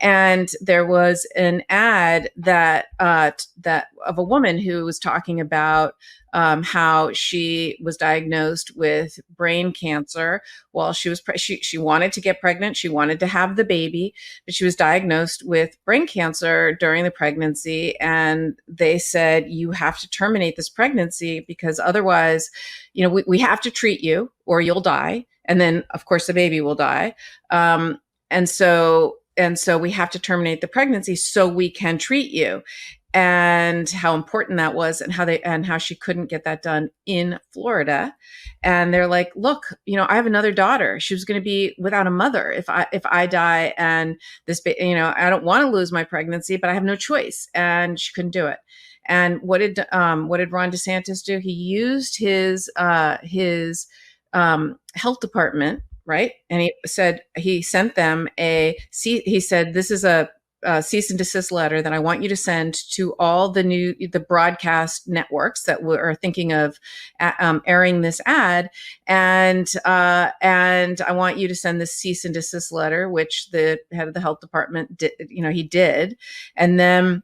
And there was an ad that of a woman who was talking about how she was diagnosed with brain cancer while she was she wanted to get pregnant, she wanted to have the baby, but she was diagnosed with brain cancer during the pregnancy, and they said, you have to terminate this pregnancy because otherwise, we have to treat you or you'll die, and then of course the baby will die, and so we have to terminate the pregnancy so we can treat you. And how important that was, and how she couldn't get that done in Florida. And they're like, look, I have another daughter. She was going to be without a mother if I die, and this, I don't want to lose my pregnancy, but I have no choice. And she couldn't do it. And what did Ron DeSantis do? He used his health department, right? And he sent them he said, this is a cease and desist letter that I want you to send to all the broadcast networks that are thinking of airing this ad, and I want you to send this cease and desist letter, which the head of the health department did, he did, and then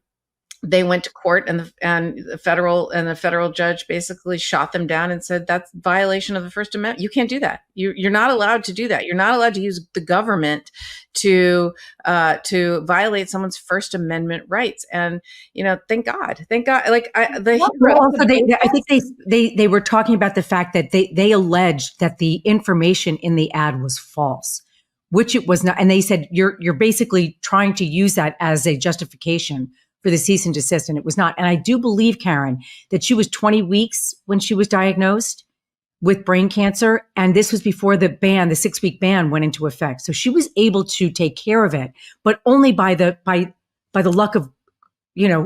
they went to court, and the federal judge basically shot them down and said, that's violation of the First Amendment. You can't do that. You're not allowed to do that. You're not allowed to use the government to violate someone's First Amendment rights. And thank God. Like I think they were talking about the fact that they alleged that the information in the ad was false, which it was not, and they said you're basically trying to use that as a justification for the cease and desist, and it was not. And I do believe, Karen, that she was 20 weeks when she was diagnosed with brain cancer, and this was before the 6-week ban went into effect. So she was able to take care of it, but only by the luck of, I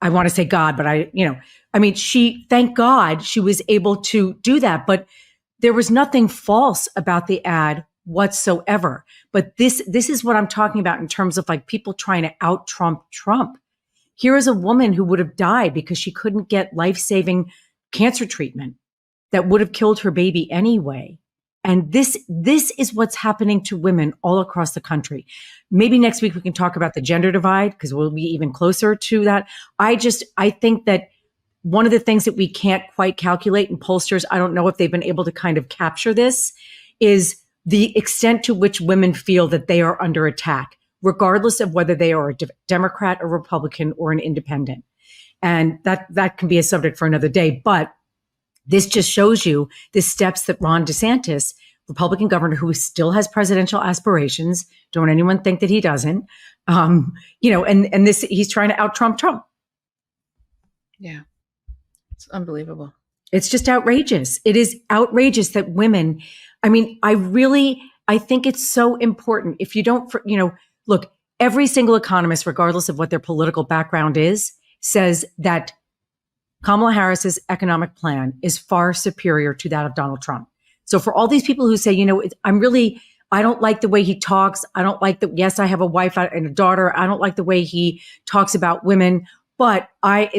want to say God, but thank God she was able to do that. But there was nothing false about the ad whatsoever. But this is what I'm talking about in terms of like people trying to out Trump. Here is a woman who would have died because she couldn't get life-saving cancer treatment that would have killed her baby anyway. And this is what's happening to women all across the country. Maybe next week we can talk about the gender divide, because we'll be even closer to that. I think that one of the things that we can't quite calculate, and pollsters, I don't know if they've been able to kind of capture this, is the extent to which women feel that they are under attack, regardless of whether they are a Democrat, a Republican, or an independent. And that can be a subject for another day. But this just shows you the steps that Ron DeSantis, Republican governor who still has presidential aspirations, don't anyone think that he doesn't, and this, he's trying to out Trump. Yeah. It's unbelievable. It's just outrageous. It is outrageous that women, I think it's so important. If you don't, look, every single economist, regardless of what their political background is, says that Kamala Harris's economic plan is far superior to that of Donald Trump. So for all these people who say, I don't like the way he talks. I don't like yes, I have a wife and a daughter. I don't like the way he talks about women, but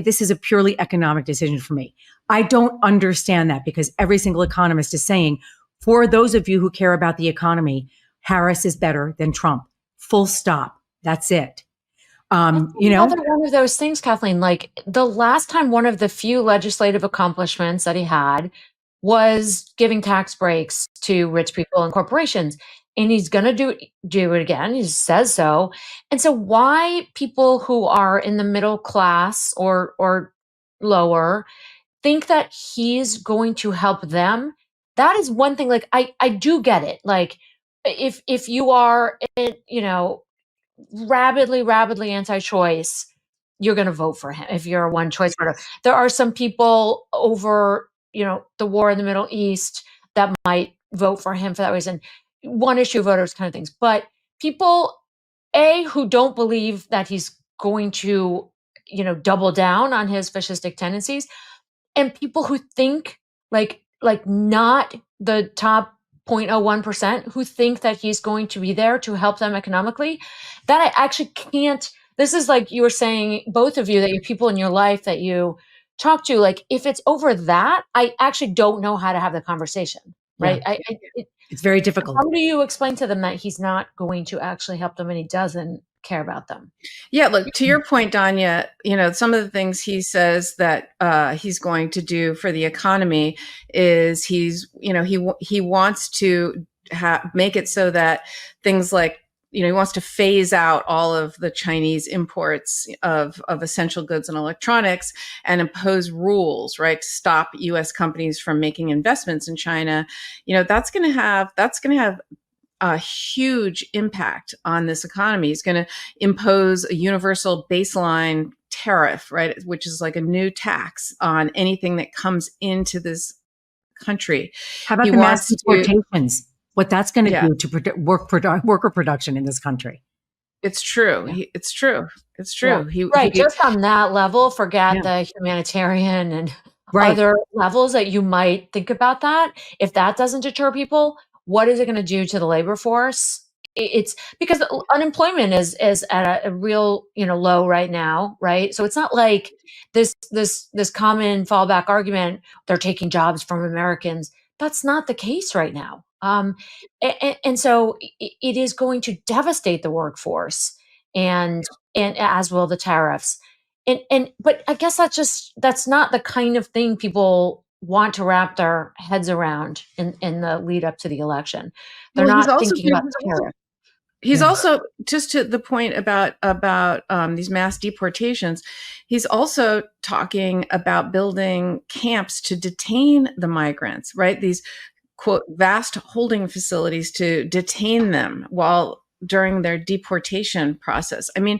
this is a purely economic decision for me. I don't understand that, because every single economist is saying, for those of you who care about the economy, Harris is better than Trump. Full stop. That's it. Another one of those things, Kathleen, like the last time, one of the few legislative accomplishments that he had was giving tax breaks to rich people and corporations. And he's going to do it again. He says so. And so why people who are in the middle class or lower think that he's going to help them, that is one thing. Like, I do get it. Like, if you are, rabidly anti-choice, you're going to vote for him if you're a one choice voter. There are some people over, the war in the Middle East that might vote for him for that reason. One issue voters kind of things. But people, who don't believe that he's going to, double down on his fascistic tendencies, and people who think like not the top 0.01% who think that he's going to be there to help them economically, that I actually can't. This is like you were saying, both of you, that you people in your life that you talk to, like if it's over that, I actually don't know how to have the conversation, right? Yeah. It's very difficult. How do you explain to them that he's not going to actually help them and he doesn't care about them? Yeah, look, to your point, Danya, some of the things he says that he's going to do for the economy is he wants to make it so that things like, he wants to phase out all of the Chinese imports of essential goods and electronics and impose rules, right, to stop U.S. companies from making investments in China. That's going to have a huge impact on this economy. He's going to impose a universal baseline tariff, right, which is like a new tax on anything that comes into this country. How about the mass deportations? What that's going to do to worker production in this country? It's true. Yeah. It's true. Yeah. Just on that level, forget the humanitarian and other levels that you might think about that. If that doesn't deter people, what is it going to do to the labor force? It's because unemployment is at a real, low right now, right? So it's not like this common fallback argument, they're taking jobs from Americans. That's not the case right now. And so it is going to devastate the workforce, and as will the tariffs. But I guess that's not the kind of thing people want to wrap their heads around in the lead up to the election. They're not thinking about the tariff. He's also, just to the point about these mass deportations, he's also talking about building camps to detain the migrants, right? These, quote, vast holding facilities to detain them during their deportation process. I mean,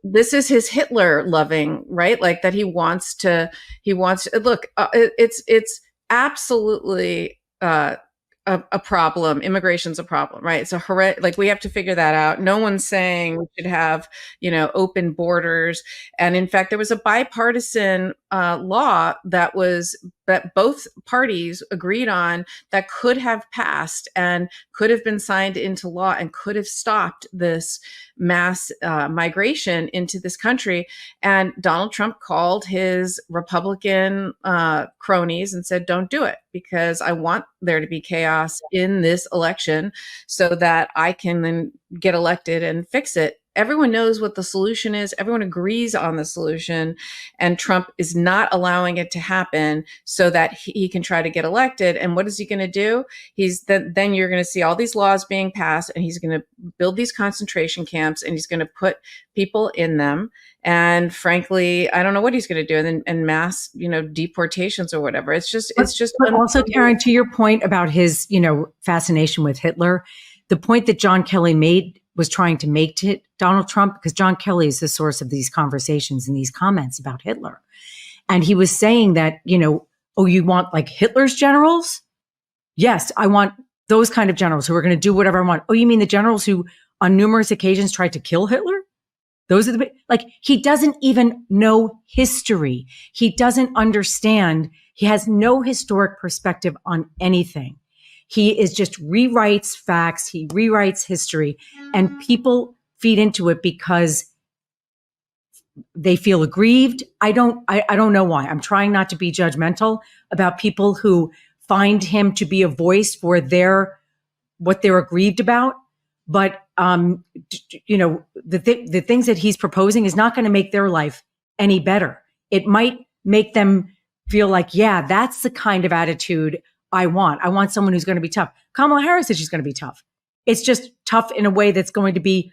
this is his Hitler loving, right? Like that he wants to look, it's absolutely, a problem. Immigration's a problem, right? So we have to figure that out. No one's saying we should have, open borders. And in fact, there was a bipartisan law that both parties agreed on that could have passed and could have been signed into law and could have stopped this mass migration into this country. And Donald Trump called his Republican cronies and said, don't do it, because I want there to be chaos in this election so that I can then get elected and fix it. Everyone knows what the solution is. Everyone agrees on the solution, and Trump is not allowing it to happen so that he can try to get elected. And what is he going to do? Then you're going to see all these laws being passed, and he's going to build these concentration camps, and he's going to put people in them. And frankly, I don't know what he's going to do, and mass, deportations or whatever. It's just. But also, Karen, to your point about his, fascination with Hitler, the point that John Kelly was trying to make to Donald Trump, because John Kelly is the source of these conversations and these comments about Hitler. And he was saying that, oh, you want like Hitler's generals? Yes, I want those kind of generals who are going to do whatever I want. Oh, you mean the generals who on numerous occasions tried to kill Hitler? Those are he doesn't even know history. He doesn't understand. He has no historic perspective on anything. He is just rewrites facts. He rewrites history, and people feed into it because they feel aggrieved. I don't know why. I'm trying not to be judgmental about people who find him to be a voice for what they're aggrieved about. But, the things that he's proposing is not going to make their life any better. It might make them feel like, yeah, that's the kind of attitude I want. I want someone who's going to be tough. Kamala Harris said she's going to be tough. It's just tough in a way that's going to be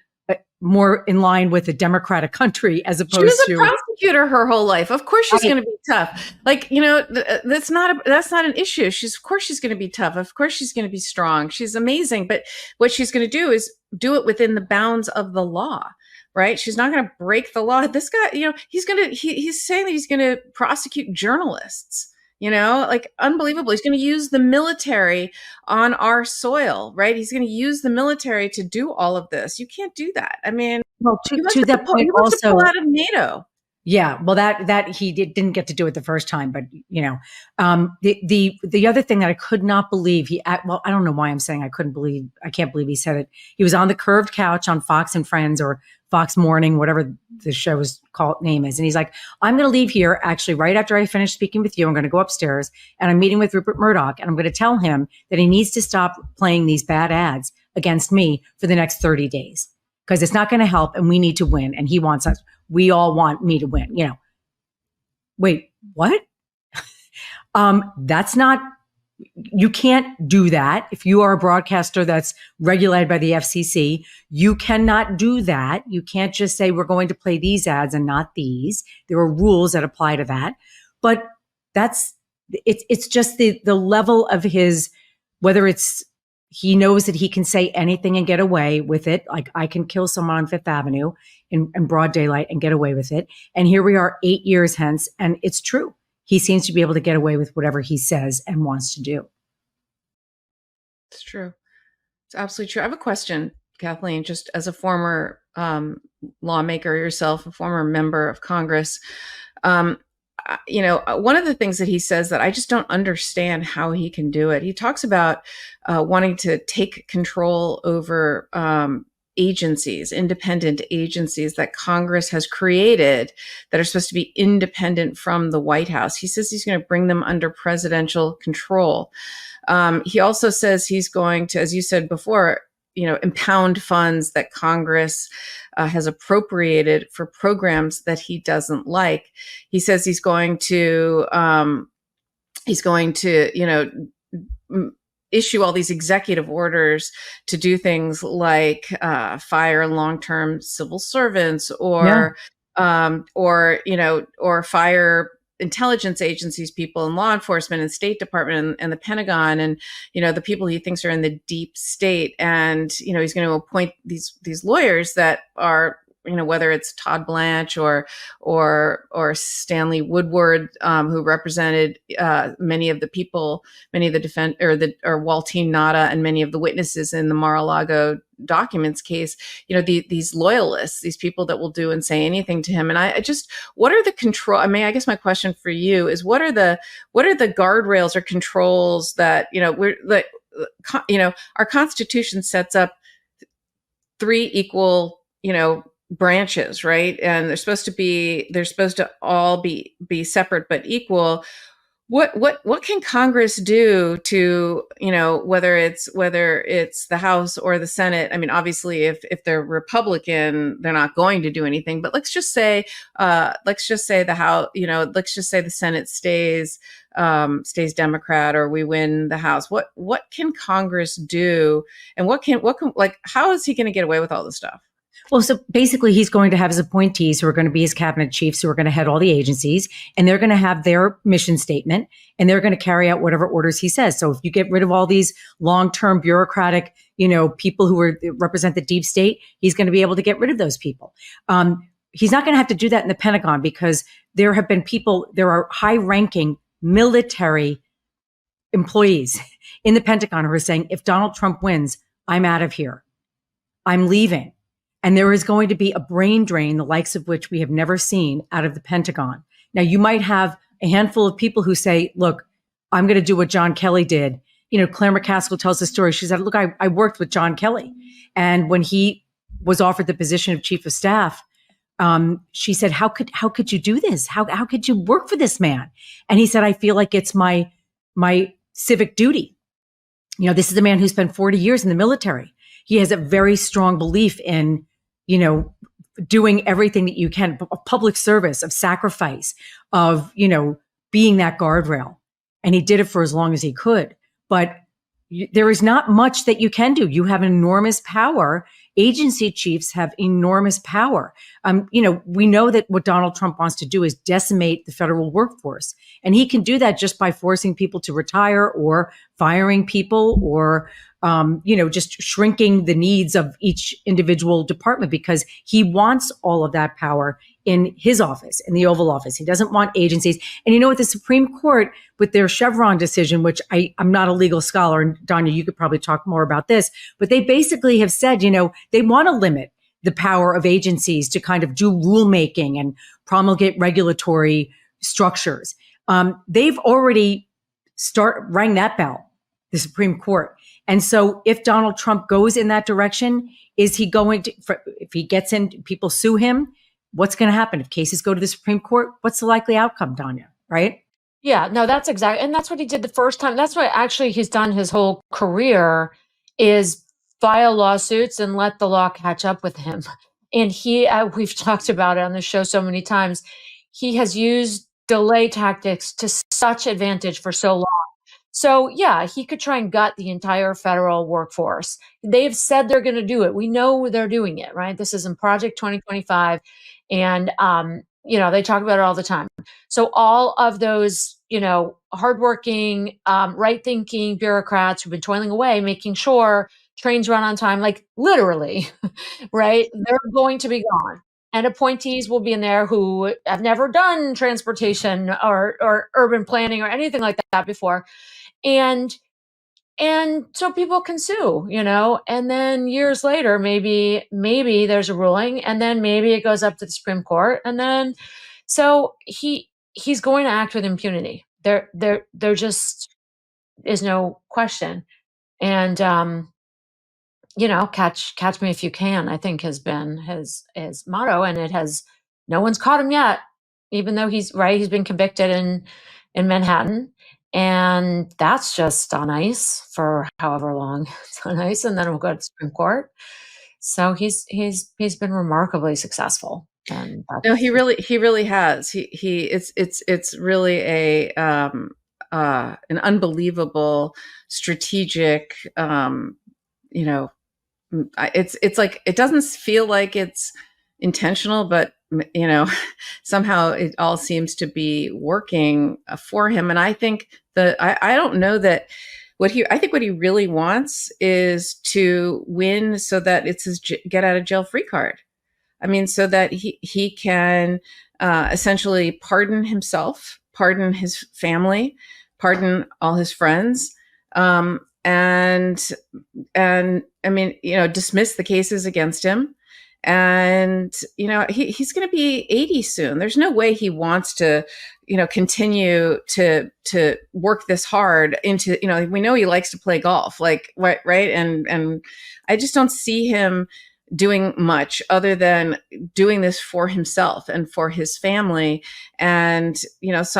more in line with a democratic country as opposed to. She was a to prosecutor her whole life. Of course she's going to be tough. Like, that's not an issue. Of course she's going to be tough. Of course she's going to be strong. She's amazing. But what she's going to do is do it within the bounds of the law. Right? She's not going to break the law. This guy, he's saying that he's going to prosecute journalists, like unbelievable. He's going to use the military on our soil, right? He's going to use the military to do all of this. You can't do that. I mean, well, to that point, also pull out of NATO. Yeah, well, that he didn't get to do it the first time, but the other thing that I could not believe I don't know why I'm saying I can't believe he said it. He was on the curved couch on Fox and Friends or Fox Morning, whatever the show's name is, and he's like, "I'm going to leave here actually right after I finish speaking with you. I'm going to go upstairs and I'm meeting with Rupert Murdoch, and I'm going to tell him that he needs to stop playing these bad ads against me for the next 30 days because it's not going to help, and we need to win, and he wants us." We all want me to win, Wait, what? That's not, you can't do that. If you are a broadcaster that's regulated by the FCC, you cannot do that. You can't just say we're going to play these ads and not these. There are rules that apply to that. But it's just the level of his, whether it's, he knows that he can say anything and get away with it. Like I can kill someone on Fifth Avenue in broad daylight and get away with it. And here we are 8 years hence, and it's true. He seems to be able to get away with whatever he says and wants to do. It's true. It's absolutely true. I have a question, Kathleen, just as a former lawmaker yourself, a former member of Congress. One of the things that he says that I just don't understand how he can do it. He talks about wanting to take control over agencies, independent agencies that Congress has created that are supposed to be independent from the White House. He says he's going to bring them under presidential control. He also says he's going to, as you said before, impound funds that Congress has appropriated for programs that he doesn't like. He says he's going to issue all these executive orders to do things like fire long-term civil servants or fire intelligence agencies people in law enforcement and State Department and the Pentagon and the people he thinks are in the deep state, and he's going to appoint these lawyers that are whether it's Todd Blanche or Stanley Woodward, who represented many of the Waltine Nada and many of the witnesses in the Mar-a-Lago documents case, these loyalists, these people that will do and say anything to him. And I just, what are the control? I mean, I guess my question for you is, what are the guardrails or controls that, our Constitution sets up 3 equal, branches, right? And they're supposed to all be separate but equal. What can Congress do to, whether it's the House or the Senate? I mean, obviously if they're Republican, they're not going to do anything, but let's just say the House, let's just say the Senate stays Democrat, or we win the House. What can Congress do? And what can how is he going to get away with all this stuff? Well, so basically he's going to have his appointees who are going to be his cabinet chiefs, who are going to head all the agencies, and they're going to have their mission statement, and they're going to carry out whatever orders he says. So if you get rid of all these long-term bureaucratic, people who represent the deep state, he's going to be able to get rid of those people. He's not going to have to do that in the Pentagon, because there are high-ranking military employees in the Pentagon who are saying, if Donald Trump wins, I'm out of here. I'm leaving. And there is going to be a brain drain, the likes of which we have never seen out of the Pentagon. Now, you might have a handful of people who say, look, I'm going to do what John Kelly did. Claire McCaskill tells the story. She said, look, I worked with John Kelly. And when he was offered the position of chief of staff, she said, how could you do this? How could you work for this man? And he said, I feel like it's my civic duty. This is a man who spent 40 years in the military. He has a very strong belief in, doing everything that you can, of public service, of sacrifice, of, being that guardrail. And he did it for as long as he could. But there is not much that you can do. You have enormous power agency chiefs have enormous power. We know that what Donald Trump wants to do is decimate the federal workforce. And he can do that just by forcing people to retire or firing people or, just shrinking the needs of each individual department, because he wants all of that power in his office, in the Oval Office. He doesn't want agencies. And with the Supreme Court, with their Chevron decision, which I'm not a legal scholar, and Danya, you could probably talk more about this, but they basically have said, they want to limit the power of agencies to kind of do rulemaking and promulgate regulatory structures. They've already rang that bell, the Supreme Court. And so if Donald Trump goes in that direction, is he going to, if he gets in, people sue him, what's going to happen? If cases go to the Supreme Court, what's the likely outcome, Danya, right? Yeah, no, that's exactly. And that's what he did the first time. That's what actually he's done his whole career, is file lawsuits and let the law catch up with him. And we've talked about it on the show so many times. He has used delay tactics to such advantage for so long. So yeah, he could try and gut the entire federal workforce. They've said they're going to do it. We know they're doing it, right? This is in Project 2025. And, they talk about it all the time. So all of those, hardworking, right-thinking bureaucrats who've been toiling away, making sure trains run on time, like literally, right? They're going to be gone. And appointees will be in there who have never done transportation or urban planning or anything like that before. And so people can sue, and then years later, maybe there's a ruling, and then maybe it goes up to the Supreme Court. And then, so he's going to act with impunity. There just is no question. And, catch me if you can, I think has been his motto, and no one's caught him yet, even though he's been convicted in Manhattan. And that's just on ice for however long it's on ice, and then we'll go to the Supreme Court. So he's been remarkably successful. And no, he really has. It's really an unbelievable strategic. It's like, it doesn't feel like it's intentional, but somehow it all seems to be working for him. And I think I don't know that I think what he really wants is to win so that it's his get out of jail free card. I mean, so that he can essentially pardon himself, pardon his family, pardon all his friends, and I mean, dismiss the cases against him. And, he's going to be 80 soon. There's no way he wants to, continue to work this hard into, we know he likes to play golf, like, right. And I just don't see him doing much other than doing this for himself and for his family. And,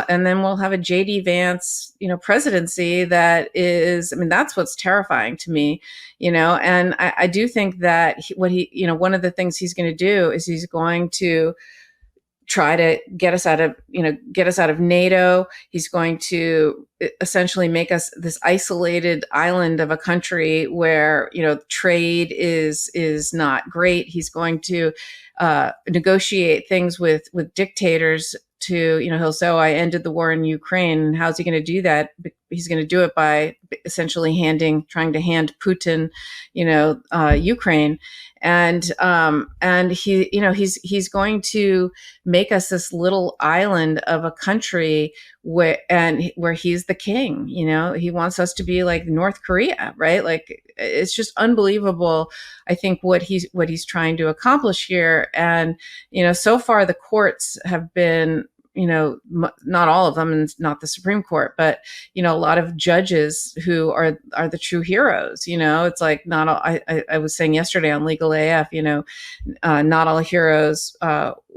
and then we'll have a JD Vance, presidency that is, that's what's terrifying to me, and I do think that one of the things he's going to do is he's going to try to get us out of NATO. He's going to essentially make us this isolated island of a country where, trade is not great. He's going to negotiate things with dictators to, he'll say, oh, I ended the war in Ukraine. How's he going to do that? He's going to do it by essentially trying to hand Putin, Ukraine. And he's going to make us this little island of a country where he's the king. He wants us to be like North Korea, right? Like, it's just unbelievable, I think, what he's trying to accomplish here. And so far the courts have been, not all of them, and not the Supreme Court, but a lot of judges who are the true heroes. It's like, not all, I was saying yesterday on Legal AF, not all heroes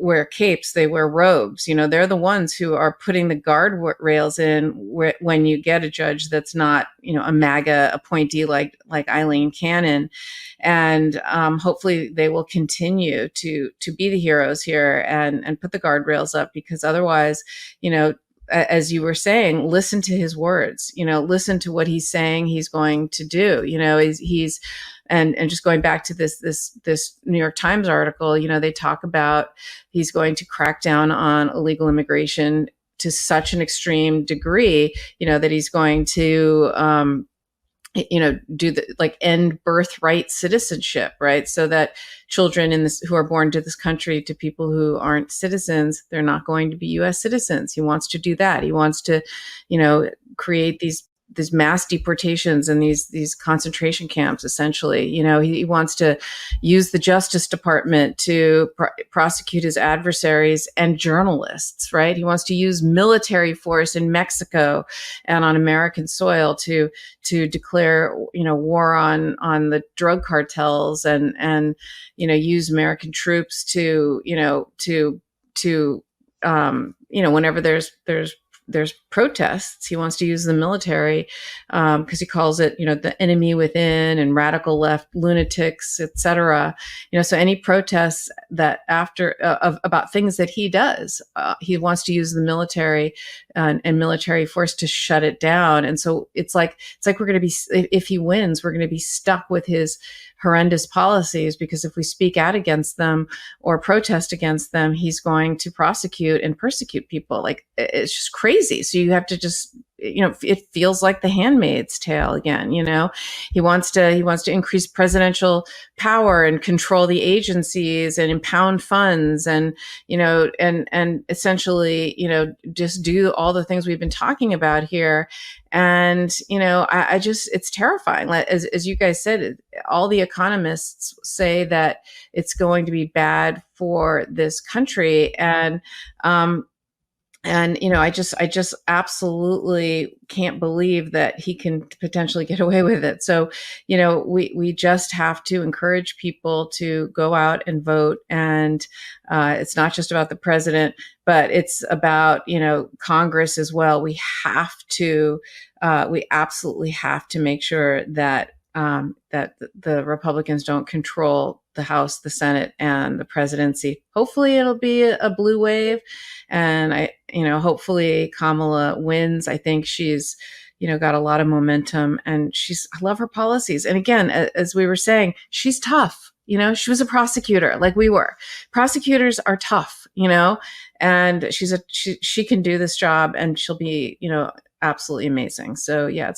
wear capes, they wear robes. They're the ones who are putting the guardrails in when you get a judge that's not, a MAGA appointee like Eileen Cannon. And hopefully they will continue to be the heroes here and put the guardrails up, because otherwise, as you were saying, listen to his words, listen to what he's saying he's going to do. He's and just going back to this New York Times article, they talk about he's going to crack down on illegal immigration to such an extreme degree, that he's going to do end birthright citizenship, right? So that children who are born to this country, to people who aren't citizens, they're not going to be U.S. citizens. He wants to do that. He wants to, create these mass deportations and these concentration camps. Essentially, he wants to use the Justice Department to prosecute his adversaries and journalists. Right? He wants to use military force in Mexico and on American soil to declare war on the drug cartels and use American troops to whenever there's protests, he wants to use the military because he calls it, the enemy within and radical left lunatics, etc. So any protests that about things that he does, he wants to use the military and military force to shut it down. And so it's like we're going to be, if he wins, we're going to be stuck with his horrendous policies, because if we speak out against them or protest against them, he's going to prosecute and persecute people. Like, it's just crazy. So you have to just, it feels like The Handmaid's Tale again. He wants to increase presidential power and control the agencies and impound funds and essentially, just do all the things we've been talking about here. And, I just, it's terrifying. As you guys said, all the economists say that it's going to be bad for this country. And I just absolutely can't believe that he can potentially get away with it. So, we just have to encourage people to go out and vote. And it's not just about the president, but it's about, Congress as well. We absolutely have to make sure that the Republicans don't control the House, the Senate, and the presidency. Hopefully it'll be a blue wave. And hopefully Kamala wins. I think she's, got a lot of momentum, and I love her policies. And again, as we were saying, she's tough. She was a prosecutor like we were. Prosecutors are tough, and she can do this job, and she'll be, absolutely amazing. So yeah,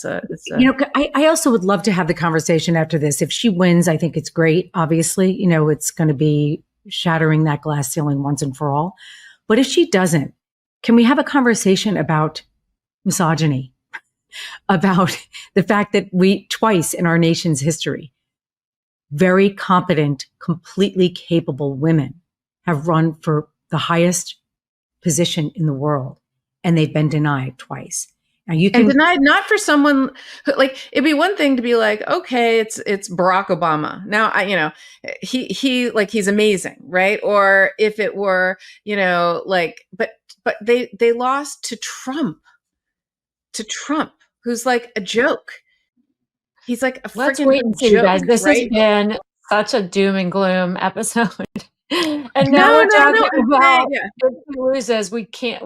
I also would love to have the conversation after this. If she wins, I think it's great. Obviously, it's going to be shattering that glass ceiling once and for all. But if she doesn't, can we have a conversation about misogyny, about the fact that we twice in our nation's history, very competent, completely capable women have run for the highest position in the world, and they've been denied twice. Now and denied not for someone who, it'd be one thing to be like, okay, it's Barack Obama. Now he's amazing, right? Or if it were, but they lost to Trump, who's like a joke. He's like a freaking Let's wait and see, joke, guys. This right? has been such a doom and gloom episode. And now we're talking about if he loses. We can't.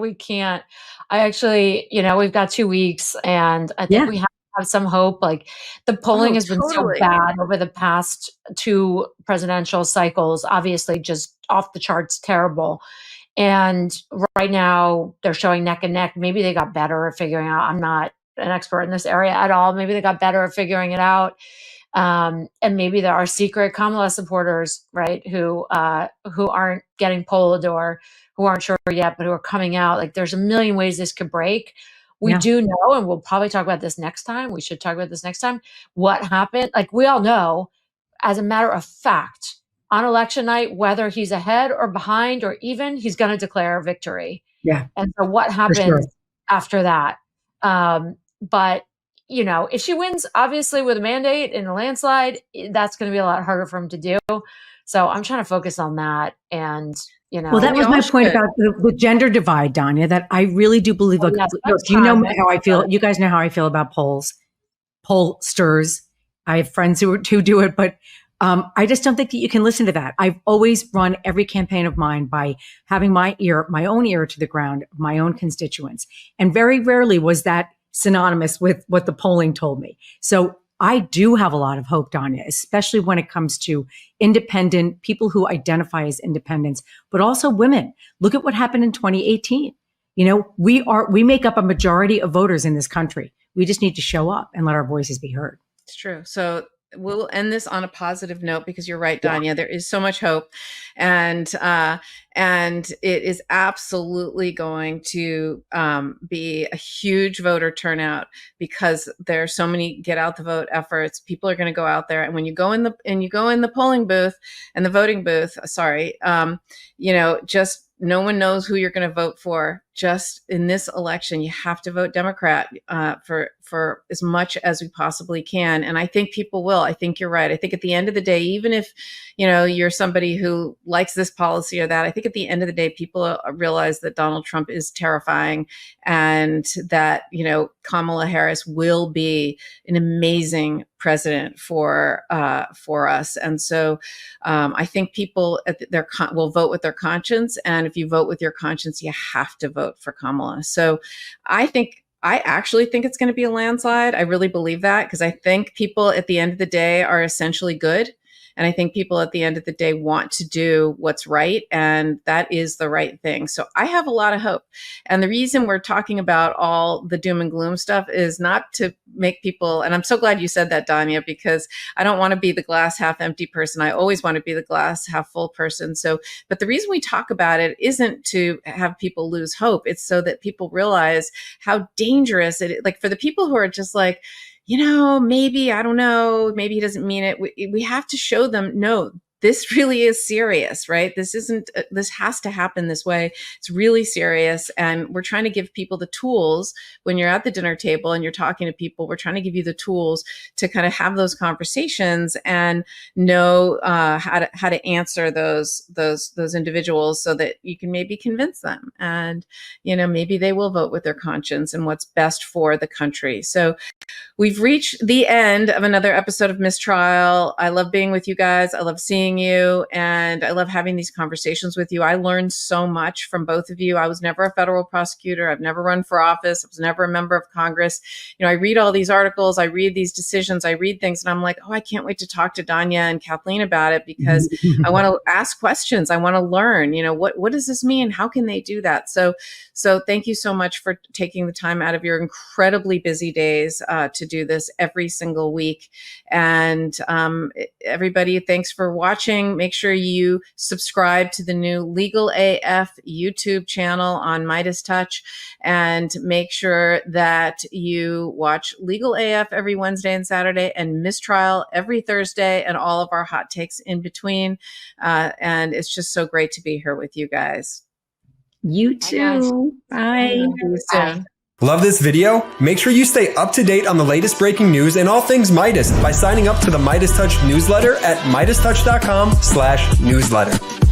I actually, we've got 2 weeks, and I think we have some hope. Like, the polling has been so bad over the past 2 presidential cycles, obviously just off the charts terrible. And right now they're showing neck and neck. Maybe they got better at figuring out. I'm not an expert in this area at all. Maybe they got better at figuring it out. And maybe there are secret Kamala supporters, right, who aren't getting polled or who aren't sure yet, but who are coming out. Like, there's a million ways this could break. We do know, and we'll probably talk about this next time. We should talk about this next time. What happened? Like, we all know, as a matter of fact, on election night, whether he's ahead or behind or even, he's going to declare victory. Yeah. And so what happens after that? But if she wins, obviously with a mandate and a landslide, that's going to be a lot harder for him to do. So I'm trying to focus on that. And, well, that was my point about the gender divide, Danya, that I really do believe, look, you know how I feel. You guys know how I feel about pollsters. I have friends who do it, but I just don't think that you can listen to that. I've always run every campaign of mine by having my own ear to the ground, my own constituents. And very rarely was that synonymous with what the polling told me. So I do have a lot of hope, Danya, especially when it comes to independent people who identify as independents, but also women. Look at what happened in 2018. We make up a majority of voters in this country. We just need to show up and let our voices be heard. It's true. So we'll end this on a positive note, because you're right, Danya. Yeah. There is so much hope, and it is absolutely going to be a huge voter turnout, because there are so many get out the vote efforts. People are going to go out there, and when you go in the polling booth and the voting booth, just no one knows who you're going to vote for. Just in this election, you have to vote Democrat for as much as we possibly can. And I think people will. I think you're right. I think at the end of the day, even if, you're somebody who likes this policy or that, I think at the end of the day, people realize that Donald Trump is terrifying, and that, Kamala Harris will be an amazing president for us. And so I think people will vote with their conscience. And if you vote with your conscience, you have to vote for Kamala. So I actually think it's going to be a landslide. I really believe that, because I think people at the end of the day are essentially good. And I think people at the end of the day want to do what's right, and that is the right thing. So I have a lot of hope. And the reason we're talking about all the doom and gloom stuff is not to make people, and I'm so glad you said that, Danya, because I don't want to be the glass half empty person. I always want to be the glass half full person. But the reason we talk about it isn't to have people lose hope. It's so that people realize how dangerous it is. Like, for the people who are just like, maybe, I don't know, maybe he doesn't mean it. We have to show them, no, this really is serious, right? This has to happen this way. It's really serious. And we're trying to give people the tools when you're at the dinner table and you're talking to people. We're trying to give you the tools to kind of have those conversations and know how to answer those individuals, so that you can maybe convince them, and maybe they will vote with their conscience and what's best for the country. So we've reached the end of another episode of MissTrial. I love being with you guys. I love seeing you, and I love having these conversations with you. I learned so much from both of you. I was never a federal prosecutor. I've never run for office. I was never a member of Congress. I read all these articles, I read these decisions, I read things, and I'm like, oh, I can't wait to talk to Danya and Kathleen about it, because I want to ask questions. I want to learn, what does this mean? How can they do that? So thank you so much for taking the time out of your incredibly busy days to do this every single week. And everybody, thanks for watching. Make sure you subscribe to the new Legal AF YouTube channel on Midas Touch, and make sure that you watch Legal AF every Wednesday and Saturday, and MissTrial every Thursday, and all of our hot takes in between. And it's just so great to be here with you guys. You too. Bye. Bye. Love this video? Make sure you stay up to date on the latest breaking news and all things Midas by signing up to the Midas Touch newsletter at MidasTouch.com/newsletter.